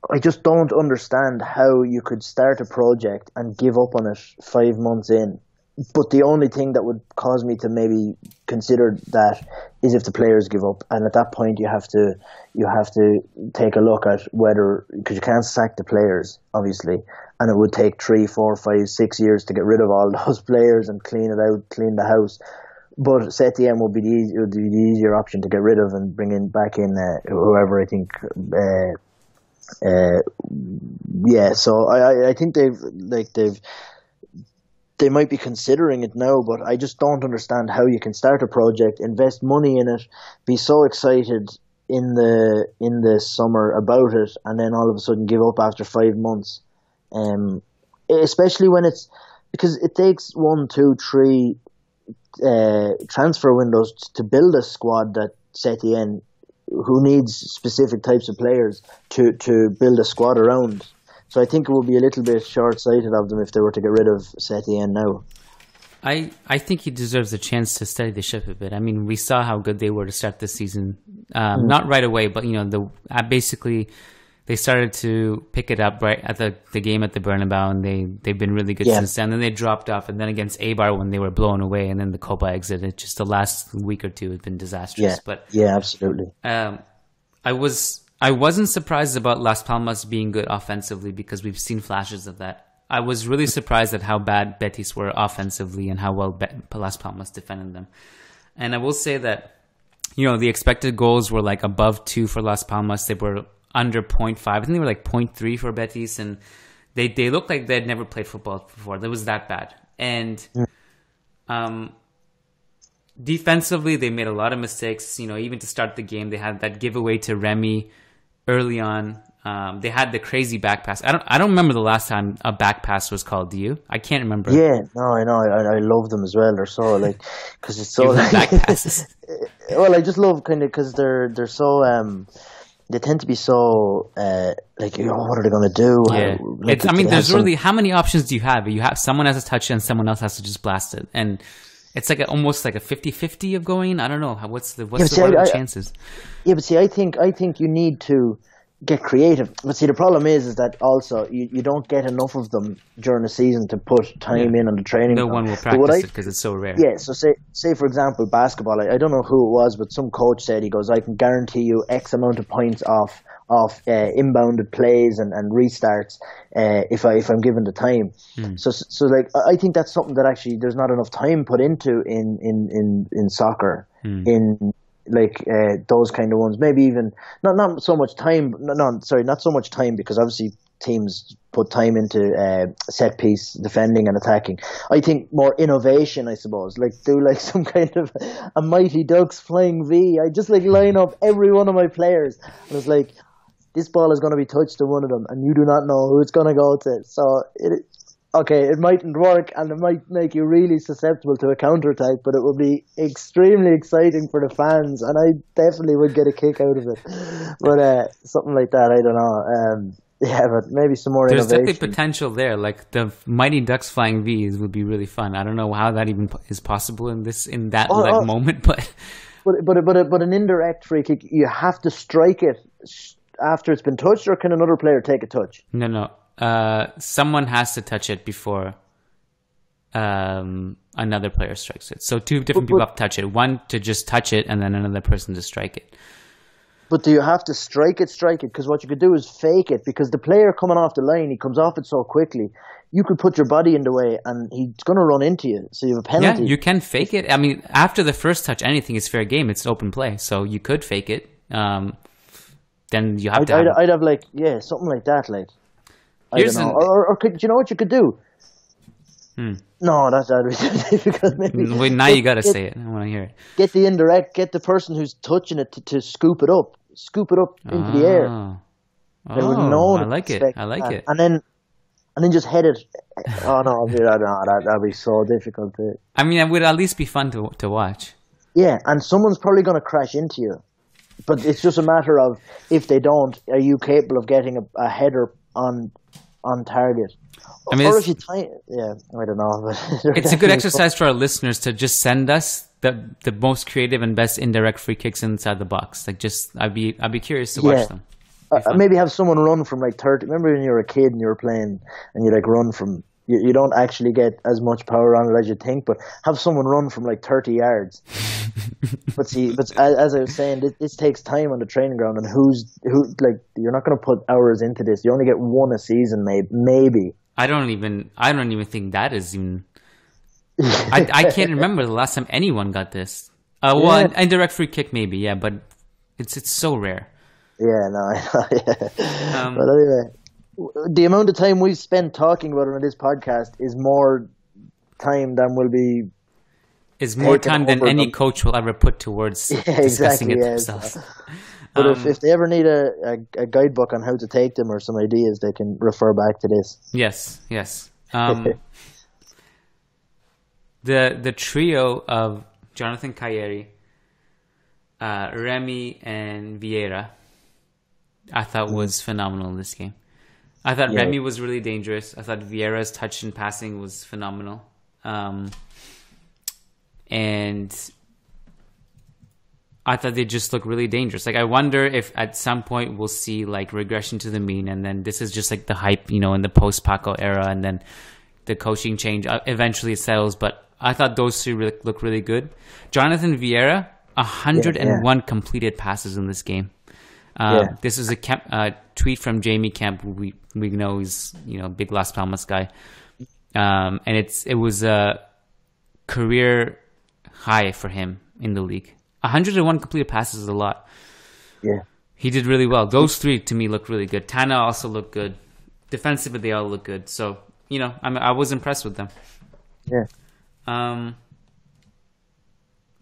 I just don't understand how you could start a project and give up on it 5 months in. But the only thing that would cause me to maybe consider that is if the players give up, and at that point you have to take a look at whether, because you can't sack the players obviously, and it would take 3, 4, 5, 6 years to get rid of all those players and clean it out, clean the house. But Setien would be the easier option to get rid of and bring back in whoever. I think. So I think they might be considering it now, but I just don't understand how you can start a project, invest money in it, be so excited in the summer about it, and then all of a sudden give up after 5 months. Especially when because it takes 1, 2, 3. Transfer windows to build a squad that Setien, who needs specific types of players to build a squad around. So I think it would be a little bit short-sighted of them if they were to get rid of Setien now.
I think he deserves a chance to steady the ship a bit. I mean, we saw how good they were to start this season. Not right away, but basically they started to pick it up right at the game at the Bernabeu, and they've been really good since then. Then they dropped off, and then against Eibar when they were blown away, and then the Copa exit. Just the last week or two has been disastrous.
Yeah, absolutely.
I wasn't surprised about Las Palmas being good offensively because we've seen flashes of that. I was really surprised at how bad Betis were offensively and how well Las Palmas defended them. And I will say that the expected goals were like above 2 for Las Palmas. They were under 0.5. I think they were like 0.3 for Betis, and they looked like they'd never played football before. That was that bad. And defensively, they made a lot of mistakes. Even to start the game, they had that giveaway to Remy early on. They had the crazy back pass. I don't remember the last time a back pass was called. Do you? I can't remember.
Yeah, no, I know. I love them as well. They're so because it's so
back passes.
Well, I just love because they're so. They tend to be so what are they going to do?
Yeah. There's really, how many options do you have? Someone has to touch it and someone else has to just blast it, and it's like almost like a 50-50 of going. I don't know what are the chances.
Yeah, but see, I think you need to get creative. But see, the problem is that also you don't get enough of them during the season to put time in on the training.
No one will practice it because it's so rare.
Yeah, so say for example, basketball. I don't know who it was, but some coach said, he goes, I can guarantee you X amount of points off inbounded plays and restarts if I'm given the time. So I think that's something that actually there's not enough time put into in soccer in those kind of ones. Maybe even not so much time. Not so much time, because obviously teams put time into set piece defending and attacking. I think more innovation, I suppose. Do some kind of a Mighty Ducks flying V. I just line up every one of my players, and it's like, this ball is going to be touched to one of them, and you do not know who it's going to go to. So it mightn't work, and it might make you really susceptible to a counterattack, but it will be extremely exciting for the fans, and I definitely would get a kick out of it. But something like that, I don't know. But maybe some more innovation.
There's definitely potential there. The Mighty Ducks flying V's would be really fun. I don't know how that even is possible in that moment, but an indirect free kick, you have to strike it after it's been touched, or can another player take a touch? No. Someone has to touch it before another player strikes it. So two different people have to touch it. One to just touch it, and then another person to strike it.
But do you have to strike it? Because what you could do is fake it. Because the player coming off the line, he comes off it so quickly. You could put your body in the way, and he's going to run into you. So you have a penalty.
Yeah, you can fake it. I mean, after the first touch, anything is fair game. It's open play, so you could fake it. Then you have to.
I'd have something like that. Like, I don't know. Or do you know what you could do? No, that'd be difficult.
Wait, now you got to say it. I want to hear it.
Get the indirect. Get the person who's touching it to scoop it up into the air.
I like it.
And then just head it. Oh no, that'd be so difficult.
I mean, it would at least be fun to watch.
Yeah, and someone's probably going to crash into you, but it's just a matter of if they don't, are you capable of getting a header on target?
I mean,
or if you I don't know.
It's a good exercise for our listeners to just send us the most creative and best indirect free kicks inside the box. Like, I'd be curious to watch them.
Maybe have someone run from like 30. Remember when you were a kid and you were playing and you like run from. You don't actually get as much power on it as you think, but have someone run from like 30 yards. But as I was saying, this takes time on the training ground, and you're not going to put hours into this. You only get one a season, maybe.
I don't even think that is even. I can't remember the last time anyone got this. An indirect free kick, maybe, yeah, but it's so rare.
Yeah, no, I know. Yeah. But anyway. The amount of time we've spent talking about it on this podcast is more time than will be.
Is more time than any coach will ever put towards discussing it themselves.
But if they ever need a guidebook on how to take them or some ideas, they can refer back to this.
Yes. The trio of Jonathan Cailleri, Remy, and Viera, I thought was phenomenal in this game. I thought Remy was really dangerous. I thought Viera's touch and passing was phenomenal. And I thought they just looked really dangerous. Like, I wonder if at some point we'll see like regression to the mean, and then this is just like the hype, in the post-Paco era, and then the coaching change eventually it settles. But I thought those two look really good. Jonathan Viera, 101 completed passes in this game. This is a tweet from Jamie Kemp, who we know is big Las Palmas guy, and it was a career high for him in the league. 101 completed passes is a lot. Yeah, he did really well. Those three to me look really good. Tana also looked good. Defensively, they all look good. So I was impressed with them. Yeah.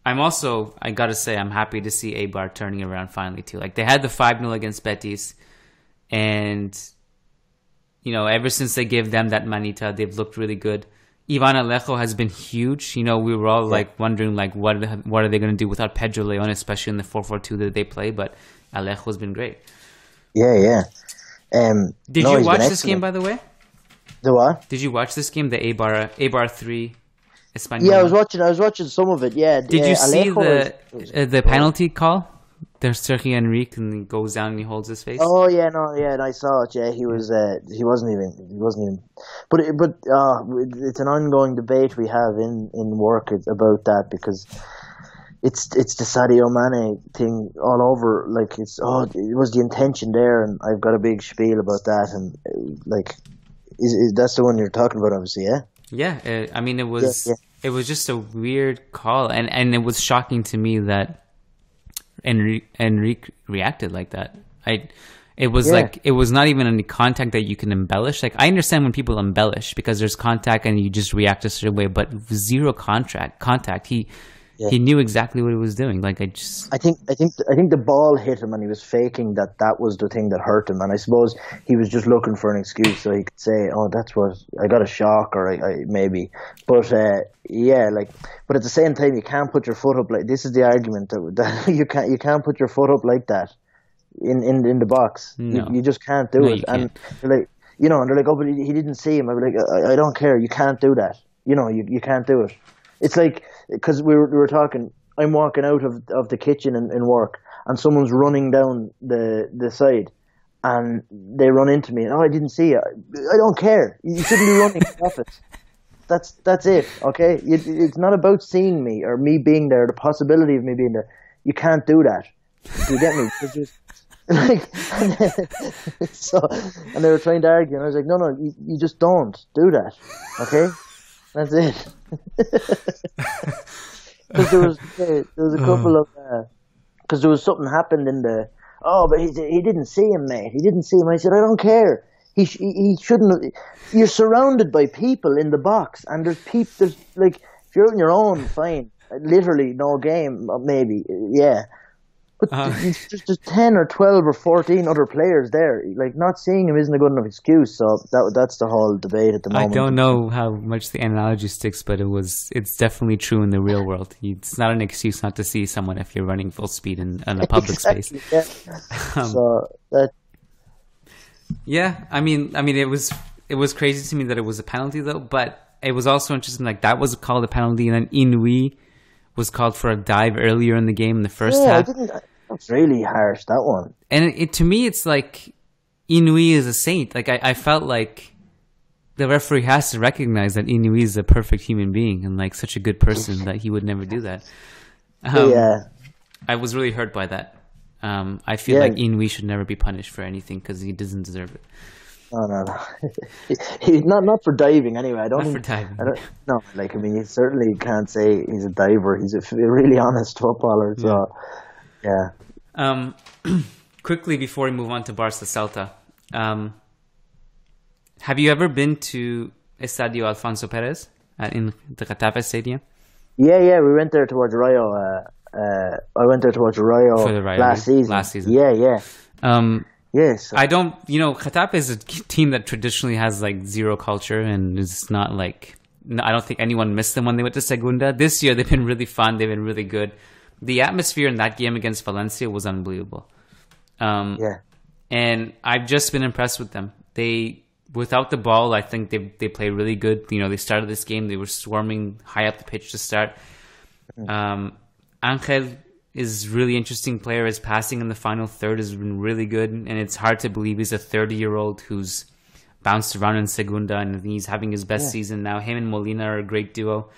I gotta say, I'm happy to see Eibar turning around finally too. Like, they had the 5-0 against Betis, and ever since they gave them that manita, they've looked really good. Ivan Alejo has been huge. We were all like wondering like what are they going to do without Pedro Leon, especially in the 4-4-2 that they play. But Alejo's been great.
Yeah.
Did you watch this game, by the way?
The what?
Did you watch this game? The Eibar 3. Espanyol.
Yeah, I was watching some of it. Yeah.
Did you see the penalty call? There's Sergio Enrique, and he goes down and he holds his face.
Oh yeah, and I saw it. Yeah, he wasn't even. But it's an ongoing debate we have in work about that, because it's the Sadio Mane thing all over. Like, it was the intention there, and I've got a big spiel about that. And like, that's the one you're talking about, obviously, yeah.
Yeah, I mean, it was just a weird call, and it was shocking to me that Enrique reacted like that. It was not even any contact that you can embellish. Like, I understand when people embellish because there's contact and you just react a certain way, but zero contact. He knew exactly what he was doing. Like, I think the ball hit him and he was faking that was the thing that hurt him. And I suppose he was just looking for an excuse so he could say, "Oh, that's what I got a shock," or I maybe. But but at the same time, you can't put your foot up like this. Is the argument that you can't put your foot up like that in the box. No. You just can't do it. And they're like, and they're like, "Oh, but he didn't see him." I'm like, I don't care. You can't do that. You can't do it. It's like, because we were talking, I'm walking out of the kitchen in work, and someone's running down the side, and they run into me, and I didn't see it. I don't care. You shouldn't be running off it. That's it, okay? It's not about seeing me or me being there, the possibility of me being there. You can't do that.
Do you get me? Like, and they were trying to argue, and I was like, no, you just don't do that, okay? That's it. Because there was a couple of because there was something happened in the but he didn't see him, mate. He didn't see him. I said, I don't care. He shouldn't. You're surrounded by people in the box, and there's people. There's like, if you're on your own, fine. Literally no game, maybe, yeah. But there's 10 or 12 or 14 other players there. Like, not seeing him isn't a good enough excuse. So that's the whole debate at the moment.
I don't know how much the analogy sticks, but it's definitely true in the real world. It's not an excuse not to see someone if you're running full speed in a public space.
Yeah. So that.
Yeah, I mean, it was crazy to me that it was a penalty though, but it was also interesting. Like, that was called a penalty, and then Inui was called for a dive earlier in the game in the first half.
That's really harsh, that one.
And to me, it's like Inui is a saint. Like, I felt like the referee has to recognize that Inui is a perfect human being and like such a good person that he would never do that. I was really hurt by that. I feel like Inui should never be punished for anything because he doesn't deserve it.
No. He's not for diving anyway.
For diving.
You certainly can't say he's a diver. He's a really honest footballer. So, yeah.
Quickly before we move on to Barca Celta, have you ever been to Estadio Alfonso Perez in the Getafe Stadium?
Yeah. We went there towards Rayo. I went there towards Rayo
for the Rayo
last season. Yeah. Yes.
I don't, Getafe is a team that traditionally has like zero culture, and it's not like, I don't think anyone missed them when they went to Segunda. This year, they've been really fun. They've been really good. The atmosphere in that game against Valencia was unbelievable. And I've just been impressed with them. Without the ball, I think they play really good. They started this game, they were swarming high up the pitch to start. Angel is a really interesting player. His passing in the final third has been really good, and it's hard to believe he's a 30-year-old who's bounced around in Segunda, and he's having his best season now. Him and Molina are a great duo.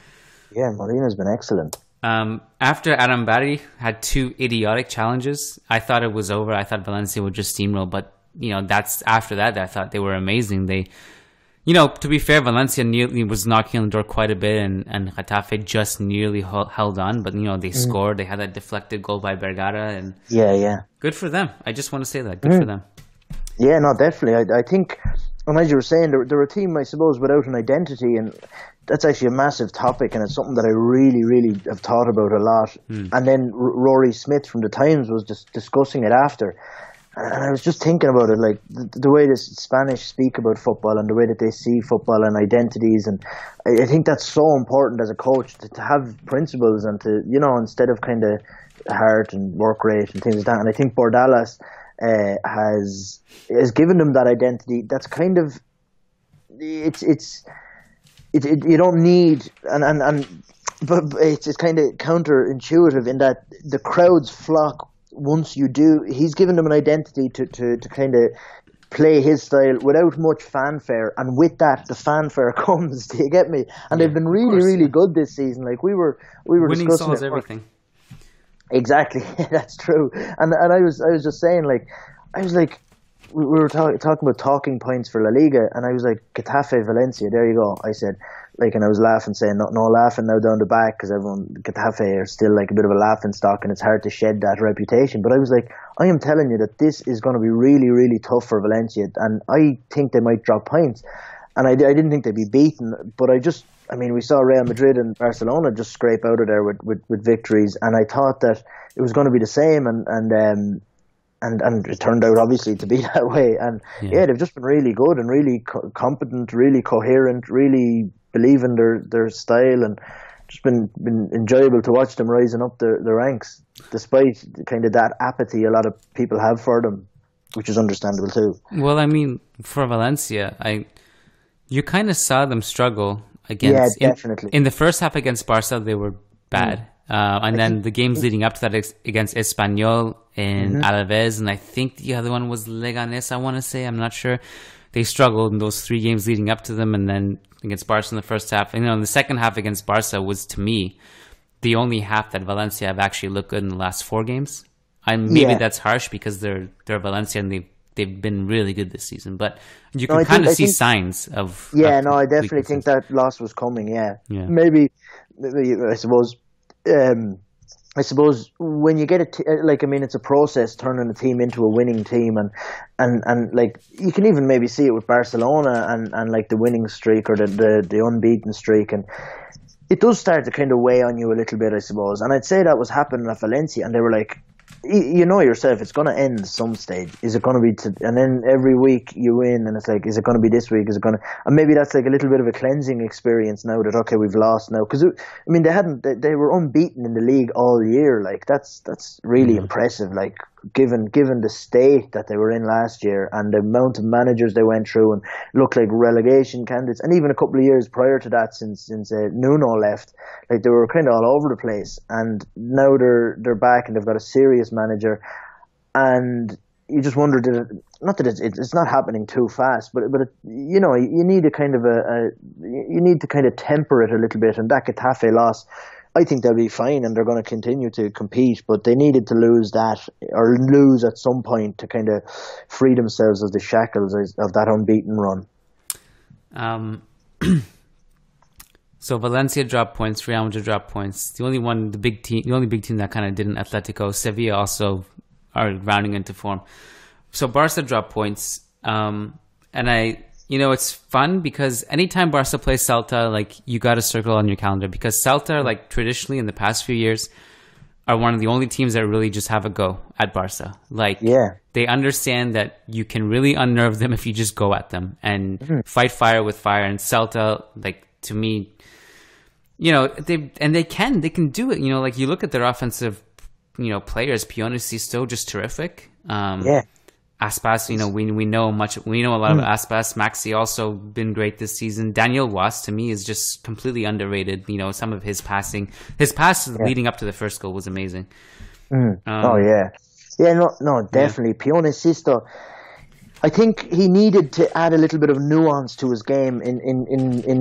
Yeah,
Molina's been excellent.
After Arambari had two idiotic challenges, I thought it was over. I thought Valencia would just steamroll, but that's after that. I thought they were amazing. They, to be fair, Valencia nearly was knocking on the door quite a bit, and Getafe just nearly held on. But they scored. They had that deflected goal by Vergara, and good for them. I just want to say that good for them.
Yeah, no, definitely. I think, and as you were saying, they're a team, I suppose, without an identity, and that's actually a massive topic, and it's something that I really, really have thought about a lot. And then Rory Smith from the Times was just discussing it after. And I was just thinking about it, like the way the Spanish speak about football and the way that they see football and identities. And I think that's so important as a coach to have principles and to, instead of kind of heart and work rate and things like that. And I think Bordalas has given them that identity. That's kind of, you don't need, but it's kind of counterintuitive in that the crowds flock once you do. He's given them an identity to kind of play his style without much fanfare, and with that the fanfare comes. Do you get me? And they've been really good this season. Like we were
winning
discussing
solves everything.
Exactly, that's true. And I was just saying, like, I was like, we were talking about talking points for La Liga, and I was like, Getafe, Valencia, there you go. I said, like, and I was laughing, saying, no laughing now down the back, because Getafe are still like a bit of a laughing stock, and it's hard to shed that reputation. But I was like, I am telling you that this is going to be really, really tough for Valencia, and I think they might drop points. And I didn't think they'd be beaten, but we saw Real Madrid and Barcelona just scrape out of there with victories, and I thought that it was going to be the same, and it turned out obviously to be that way. And they've just been really good and really competent, really coherent, really believe in their style, and just been enjoyable to watch them rising up the ranks, despite kind of that apathy a lot of people have for them, which is understandable too.
Well, for Valencia, you kind of saw them struggle against.
Yeah, definitely.
In the first half against Barca, they were bad. And then the games leading up to that against Espanyol and Alaves, and I think the other one was Leganés, I want to say. I'm not sure. They struggled in those 3 games leading up to them, and then against Barca in the first half. And the second half against Barca was, to me, the only half that Valencia have actually looked good in the last 4 games. Maybe that's harsh because they're Valencia and they've been really good this season, but you can I think signs of.
Yeah, no, I definitely think that loss was coming. Yeah. Maybe I suppose. I suppose when you get it's a process turning a team into a winning team, and like you can even maybe see it with Barcelona and like the winning streak or the unbeaten streak, and it does start to kind of weigh on you a little bit, I suppose. And I'd say that was happening at Valencia, and they were like, you know yourself, it's going to end some stage. Is it going to be? And then every week you win, and it's like, is it going to be this week? Is it going to? And maybe that's like a little bit of a cleansing experience now that okay, we've lost now because I mean they were unbeaten in the league all year. Like that's really impressive. Like given the state that they were in last year and the amount of managers they went through and looked like relegation candidates, and even a couple of years prior to that since Nuno left, like they were kind of all over the place. And now they're back and they've got a serious manager, and you just wonder it's not happening too fast, but you know, you need a kind of you need to kind of temper it a little bit. And that Getafe loss, I think they'll be fine and they're going to continue to compete, but they needed to lose at some point to kind of free themselves of the shackles of that unbeaten run.
So Valencia dropped points, Real Madrid dropped points. The only big team that kind of didn't, Atletico. Sevilla also are rounding into form. So Barca dropped points, and it's fun because anytime Barca plays Celta, like you got a circle on your calendar because Celta, like traditionally in the past few years, are one of the only teams that really just have a go at Barca. Like they understand that you can really unnerve them if you just go at them and fight fire with fire. And Celta, like to me, you know, they can do it. You know, like you look at their offensive, you know, players. Pione, Sisto, just terrific. Aspas, you know, we know a lot about Aspas. Maxi also been great this season. Daniel Was, to me, is just completely underrated. You know, some of his pass leading up to the first goal was amazing.
Definitely. Pione Sisto, I think he needed to add a little bit of nuance to his game in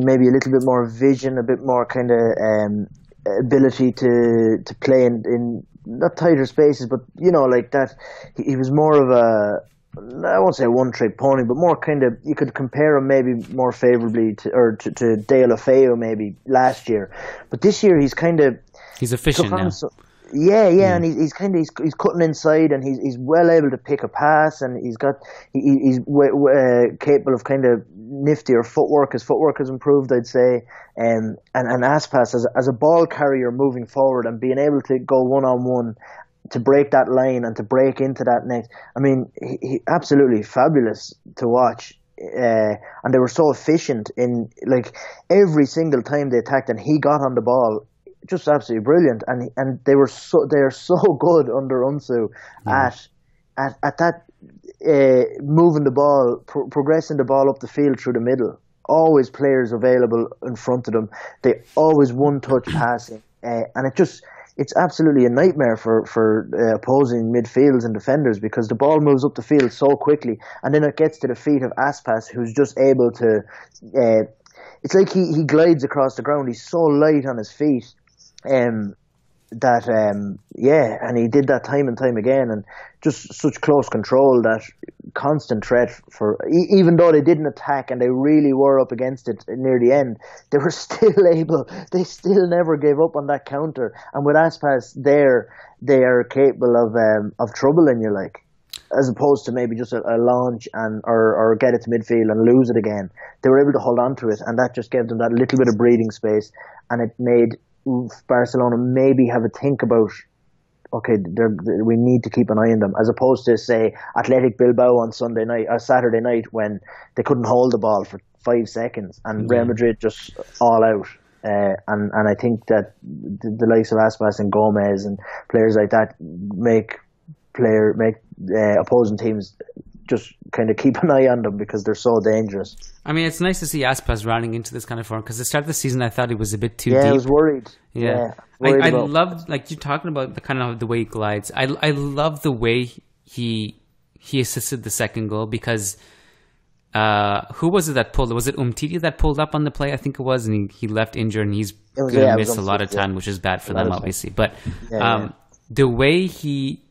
maybe a little bit more vision, a bit more kind of ability to play in not tighter spaces, but you know, like that. He was more of I won't say a one-trick pony, but more kind of, you could compare him maybe more favorably to Deulofeu maybe last year. But this year he's efficient now. And he's cutting inside and he's well able to pick a pass, and he's capable of kind of niftier footwork. His footwork has improved, I'd say. And Aspas as a ball carrier moving forward and being able to go one-on-one to break that line and to break into that next. I mean, he absolutely fabulous to watch. And they were so efficient in, like, every single time they attacked and he got on the ball, just absolutely brilliant. And they are so good under Unsu at that moving the ball, progressing the ball up the field through the middle. Always players available in front of them. They always one-touch passing, and it's absolutely a nightmare for opposing midfields and defenders because the ball moves up the field so quickly, and then it gets to the feet of Aspas, who's just able to. It's like he glides across the ground. He's so light on his feet, and he did that time and time again, and just such close control, that constant threat for, even though they didn't attack and they really were up against it near the end, they were still able, they still never gave up on that counter. And with Aspas there, they are capable of troubling you, like, as opposed to maybe just a launch or get it to midfield and lose it again. They were able to hold on to it, and that just gave them that little bit of breathing space, and it made Barcelona maybe have a think about, okay, we need to keep an eye on them, as opposed to, say, Athletic Bilbao on Saturday night when they couldn't hold the ball for 5 seconds and Real Madrid just all out. And I think that the likes of Aspas and Gomez and players like that make opposing teams just kind of keep an eye on them because they're so dangerous.
I mean, it's nice to see Aspas running into this kind of form, because at the start of the season I thought he was a bit too
deep.
Yeah,
I was worried.
I love, like, you're talking about the way he glides. I love the way he assisted the second goal, because who was it that pulled? Was it Umtiti that pulled up on the play? I think it was, and he left injured, and he's going to miss a lot of time, which is bad for them, obviously. But the way he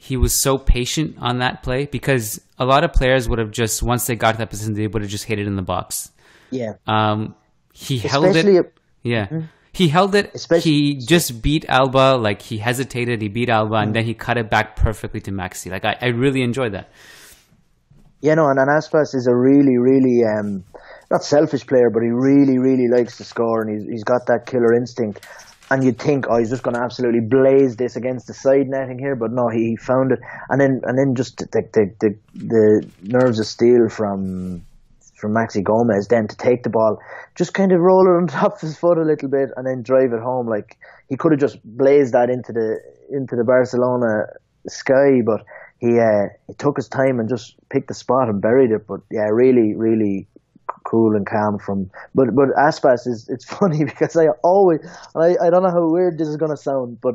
he was so patient on that play, because a lot of players would have just, once they got to that position, they would have just hit it in the box.
Yeah.
He held it. Yeah. Mm-hmm. He held it. He just beat Alba. Like, he hesitated. He beat Alba, and then he cut it back perfectly to Maxi. Like, I really enjoyed that.
Yeah, no, and Aspas is a really, really, not selfish player, but he really, really likes to score, and he's got that killer instinct. And you'd think, oh, he's just going to absolutely blaze this against the side netting here, but no, he found it. And then just the nerves of steel from Maxi Gomez then to take the ball, just kind of roll it on top of his foot a little bit and then drive it home. Like, he could have just blazed that into the Barcelona sky, but he took his time and just picked the spot and buried it. But yeah, really, really cool and calm but Aspas it's funny because I don't know how weird this is going to sound, but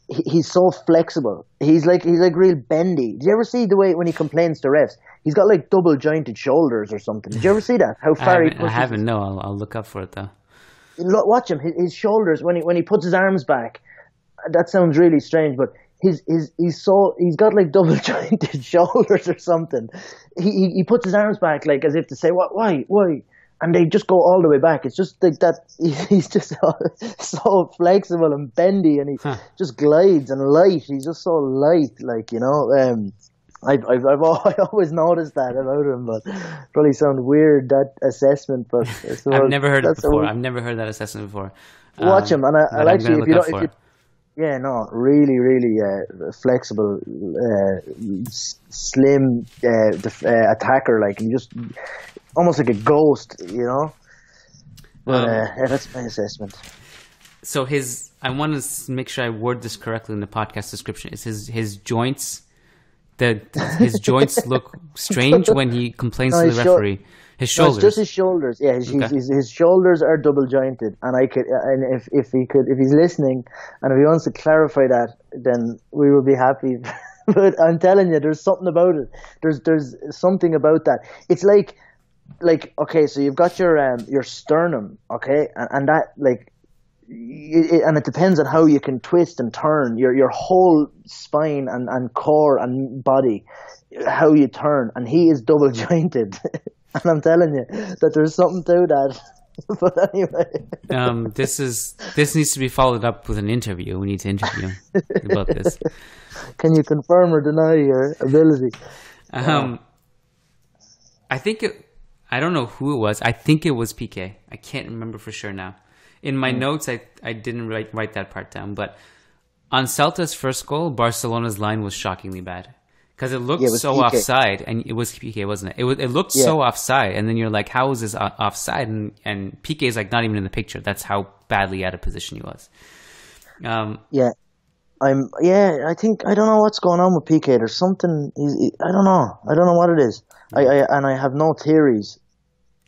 he's so flexible. He's like real bendy. Did you ever see the way when he complains to refs? He's got like double jointed shoulders or something. Did you ever see that? How far he pushes?
I haven't. No, I'll look up for it though.
Watch him. His shoulders when he puts his arms back. That sounds really strange, but he's got like double jointed shoulders or something. He puts his arms back like as if to say why, and they just go all the way back. It's just like that. He's just so flexible and bendy, and he just glides and light. He's just so light, like, you know. I always noticed that about him, but probably sound weird, that assessment. But
I've never heard it before. I've never heard that assessment before.
Watch him, and I'll actually if you yeah, no, really, really flexible, slim attacker. Like, he just almost like a ghost, you know. But yeah, that's my assessment.
So I want to make sure I word this correctly in the podcast description. Is his joints? His joints look strange when he complains to the referee. His shoulders.
No, it's just his shoulders. Yeah, his shoulders are double jointed, and if he's listening, and if he wants to clarify that, then we will be happy. But I'm telling you, there's something about it. There's something about that. It's like okay, so you've got your sternum, okay, and that like. And it depends on how you can twist and turn your whole spine and core and body, how you turn, and he is double jointed. And I'm telling you that there's something to that. But anyway,
this needs to be followed up with an interview. We need to interview him about this.
Can you confirm or deny your ability?
I think I don't know who it was. I think it was PK. I can't remember for sure now. In my notes, I didn't write that part down. But on Celta's first goal, Barcelona's line was shockingly bad. Because it looked so PK. Offside, and it was PK, wasn't it? It looked so offside, and then you're like, how is this offside? And PK is like not even in the picture. That's how badly out of position he was.
I think, I don't know what's going on with PK. There's something, I don't know what it is. I have no theories,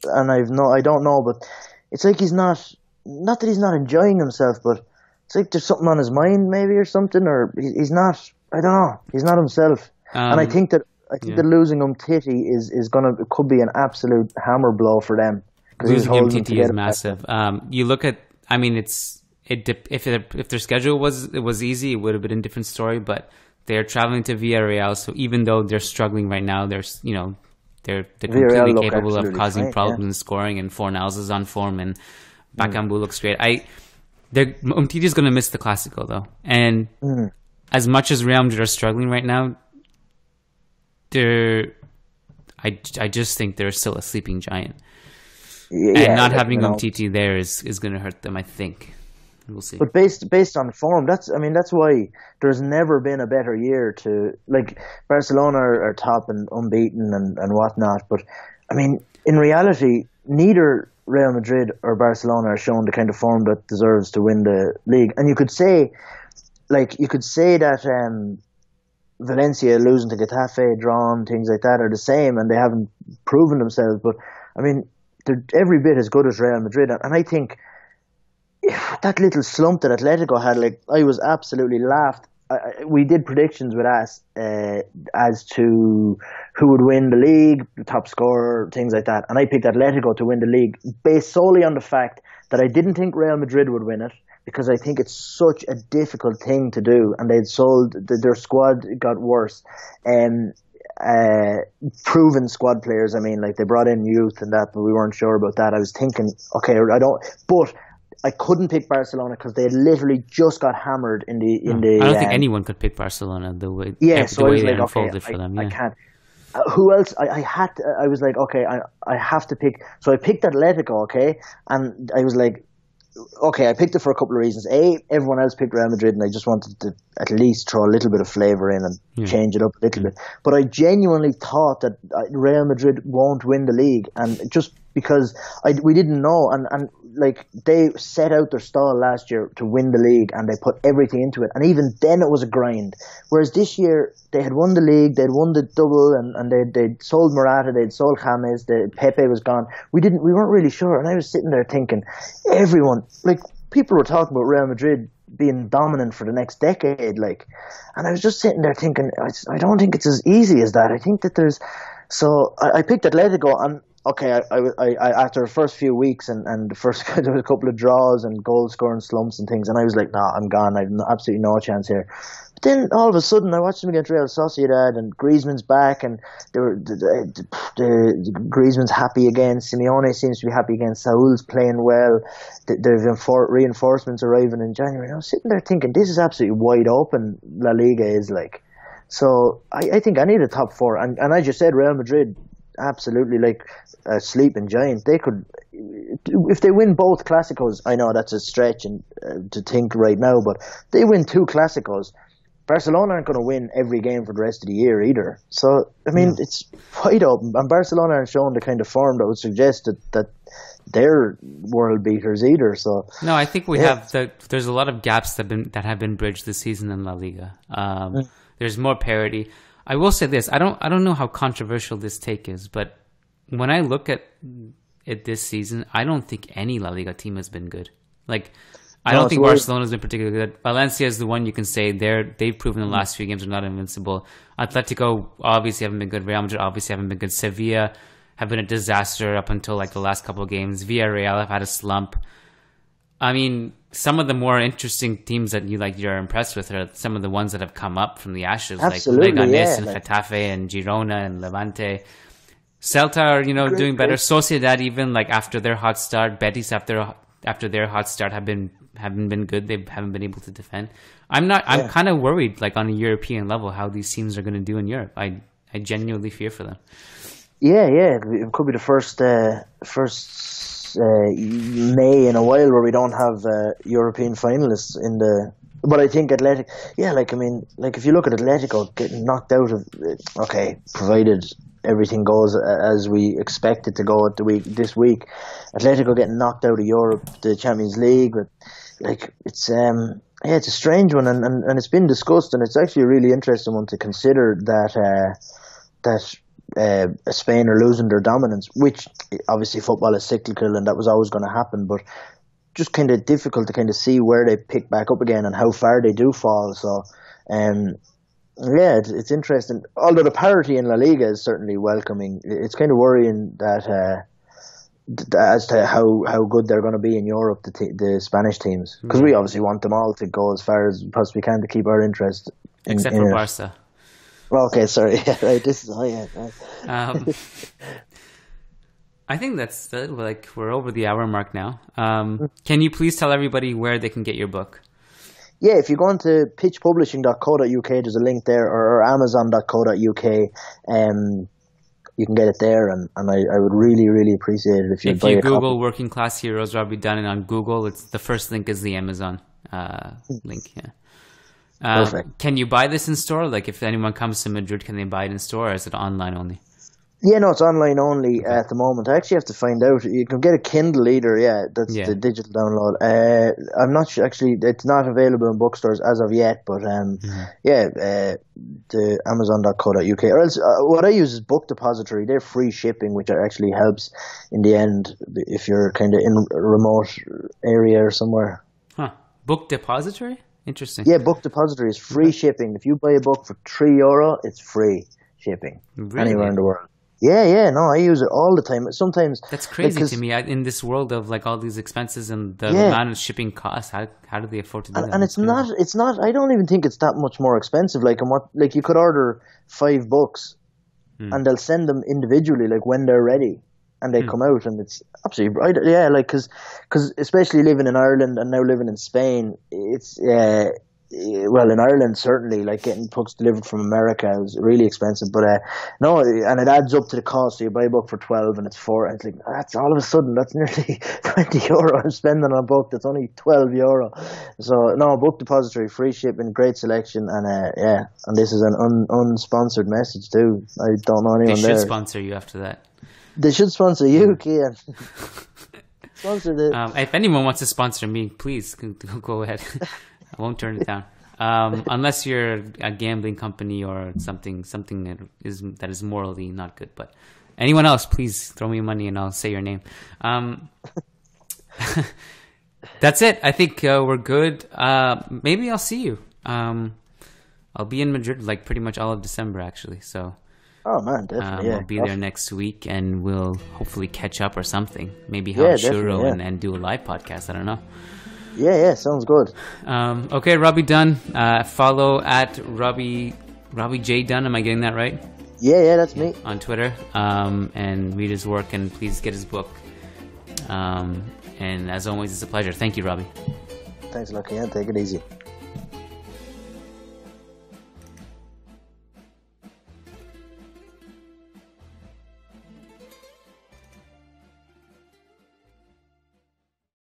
and I don't know, but it's like he's not that he's not enjoying himself, but it's like there's something on his mind maybe or something, or he's not, I don't know, he's not himself. And I think that losing Umtiti could be an absolute hammer blow for them.
Losing Umtiti is massive. You look at, I mean, if their schedule was easy, it would have been a different story. But they're traveling to Villarreal, so even though they're struggling right now, they're completely capable of causing problems and scoring. And Fornals is on form, and Bakambu looks great. Umtiti is going to miss the Clásico though, and as much as Real Madrid are struggling right now, I just think they're still a sleeping giant. And not having Umtiti there is going to hurt them, I think. We'll see. But
based on form, that's why there's never been a better year to, like, Barcelona are top and unbeaten and whatnot. But I mean, in reality, neither Real Madrid or Barcelona are showing the kind of form that deserves to win the league. And you could say that Valencia losing to Getafe, drawn, things like that are the same, and they haven't proven themselves. But I mean, they're every bit as good as Real Madrid, and I think that little slump that Atletico had, like, I was absolutely laughed. We did predictions with us as to who would win the league, the top scorer, things like that, and I picked Atletico to win the league based solely on the fact that I didn't think Real Madrid would win it, because I think it's such a difficult thing to do, and they'd sold their squad got worse, and proven squad players. I mean, like they brought in youth and that, but we weren't sure about that. I was thinking, okay, but I couldn't pick Barcelona because they had literally just got hammered in the.
I don't think anyone could pick Barcelona the way
so
they
like,
unfolded for them. Yeah.
I can't. Who else? I had to, I was like, okay, I have to pick. So I picked Atletico, okay, and I was like, okay, I picked it for a couple of reasons. Everyone else picked Real Madrid, and I just wanted to at least throw a little bit of flavour in and change it up a little bit. But I genuinely thought that Real Madrid won't win the league, and just because we didn't know, and like they set out their stall last year to win the league, and they put everything into it, and even then it was a grind. Whereas this year they had won the league, they'd won the double, and they'd sold Morata, they'd sold James, Pepe was gone. We weren't really sure, and I was sitting there thinking, everyone, like people were talking about Real Madrid being dominant for the next decade, like, and I was just sitting there thinking, I don't think it's as easy as that. I think that so I picked Atletico, and okay, I after the first few weeks and the first there was a couple of draws and goal scoring slumps and things, and I was like, nah, I'm gone. I've absolutely no chance here. But then all of a sudden, I watched them against Real Sociedad, and Griezmann's back, and Griezmann's happy again. Simeone seems to be happy again. Saúl's playing well. There's reinforcements arriving in January. And I was sitting there thinking, this is absolutely wide open. La Liga is like. So I think I need a top four, and as you said, Real Madrid. Absolutely, like a sleeping giant. They could, if they win both Clásicos. I know that's a stretch and to think right now, but they win 2 Clásicos. Barcelona aren't going to win every game for the rest of the year either. So I mean, it's wide open, and Barcelona aren't showing the kind of form that would suggest that they're world beaters either. So
no, I think there's a lot of gaps that have been bridged this season in La Liga. There's more parity. I will say this: I don't know how controversial this take is, but when I look at it this season, I don't think any La Liga team has been good. Like, I don't think Barcelona's been particularly good. Valencia is the one you can say they've proven in the last few games are not invincible. Atletico obviously haven't been good. Real Madrid obviously haven't been good. Sevilla have been a disaster up until like the last couple of games. Villarreal have had a slump. I mean, some of the more interesting teams that you're impressed with are some of the ones that have come up from the ashes,
absolutely,
like Leganés and Getafe and Girona and Levante. Celta are, doing better. Sociedad, even like after their hot start. Betis after their hot start haven't been good. They haven't been able to defend. I'm kind of worried, like on a European level, how these teams are going to do in Europe. I genuinely fear for them. Yeah,
it could be the first May in a while where we don't have European finalists in the. But I think Atletico, if you look at Atletico getting knocked out of, provided everything goes as we expect it to go this week, Atletico getting knocked out of Europe, the Champions League, it's a strange one, and it's been discussed, and it's actually a really interesting one to consider that Spain are losing their dominance, which obviously football is cyclical and that was always going to happen, but just kind of difficult to kind of see where they pick back up again and how far they do fall. So it's interesting, although the parity in La Liga is certainly welcoming. It's kind of worrying that as to how good they're going to be in Europe, the Spanish teams, because we obviously want them all to go as far as we possibly can to keep our interest
except for Barca.
Well, okay, sorry. Yeah, right. This is
I think that's we're over the hour mark now. Can you please tell everybody where they can get your book?
Yeah, if you go into pitchpublishing.co.uk, there's a link there, or amazon.co.uk. You can get it there, and I would really, really appreciate it if you buy a copy. If you
Google Working Class Heroes Robbie Dunne on Google, it's the first link is the Amazon link. Yeah.
Perfect.
Can you buy this in store? Like, if anyone comes to Madrid, can they buy it in store, or is it online only?
Yeah, no, it's online only at the moment. I actually have to find out. You can get a Kindle either, that's the digital download. I'm not sure, actually, it's not available in bookstores as of yet, but the amazon.co.uk. Or else, what I use is Book Depository. They're free shipping, which actually helps in the end if you're kind of in a remote area or somewhere.
Huh. Book Depository? Interesting.
Yeah, Book Depository is free shipping. If you buy a book for €3, it's free shipping anywhere in the world. Yeah, no, I use it all the time. Sometimes
That's crazy to me. In this world of like all these expenses and the amount of shipping costs, how do they afford to do that?
And it's not. I don't even think it's that much more expensive. Like, you could order 5 books, and they'll send them individually, like when they're ready, and they come out, and it's absolutely yeah. Like, because especially living in Ireland and now living in Spain, it's well, in Ireland certainly, like getting books delivered from America is really expensive. But no, and it adds up to the cost. So you buy a book for 12 and it's 4. And it's like, that's all of a sudden that's nearly €20 I'm spending on a book that's only €12. So no, book depository, free shipping, great selection, and yeah. And this is an unsponsored message too. I don't know anyone there.
They should sponsor you after that.
They should sponsor you, Kiyan. Sponsor it.
If anyone wants to sponsor me, please go ahead. I won't turn it down, unless you're a gambling company or something that is morally not good. But anyone else, please throw me money and I'll say your name. That's it. I think we're good. Maybe I'll see you. I'll be in Madrid like pretty much all of December, actually. So.
Oh man, definitely.
I'll be there next week, and we'll hopefully catch up or something. Maybe have a churro and do a live podcast. I don't know.
Yeah, sounds good.
Okay, Robbie Dunne. Follow at Robbie J Dunne. Am I getting that right?
Yeah, that's me.
On Twitter. And read his work, and please get his book. And as always, it's a pleasure. Thank you, Robbie.
Thanks a lot, Kiyan. Take it easy.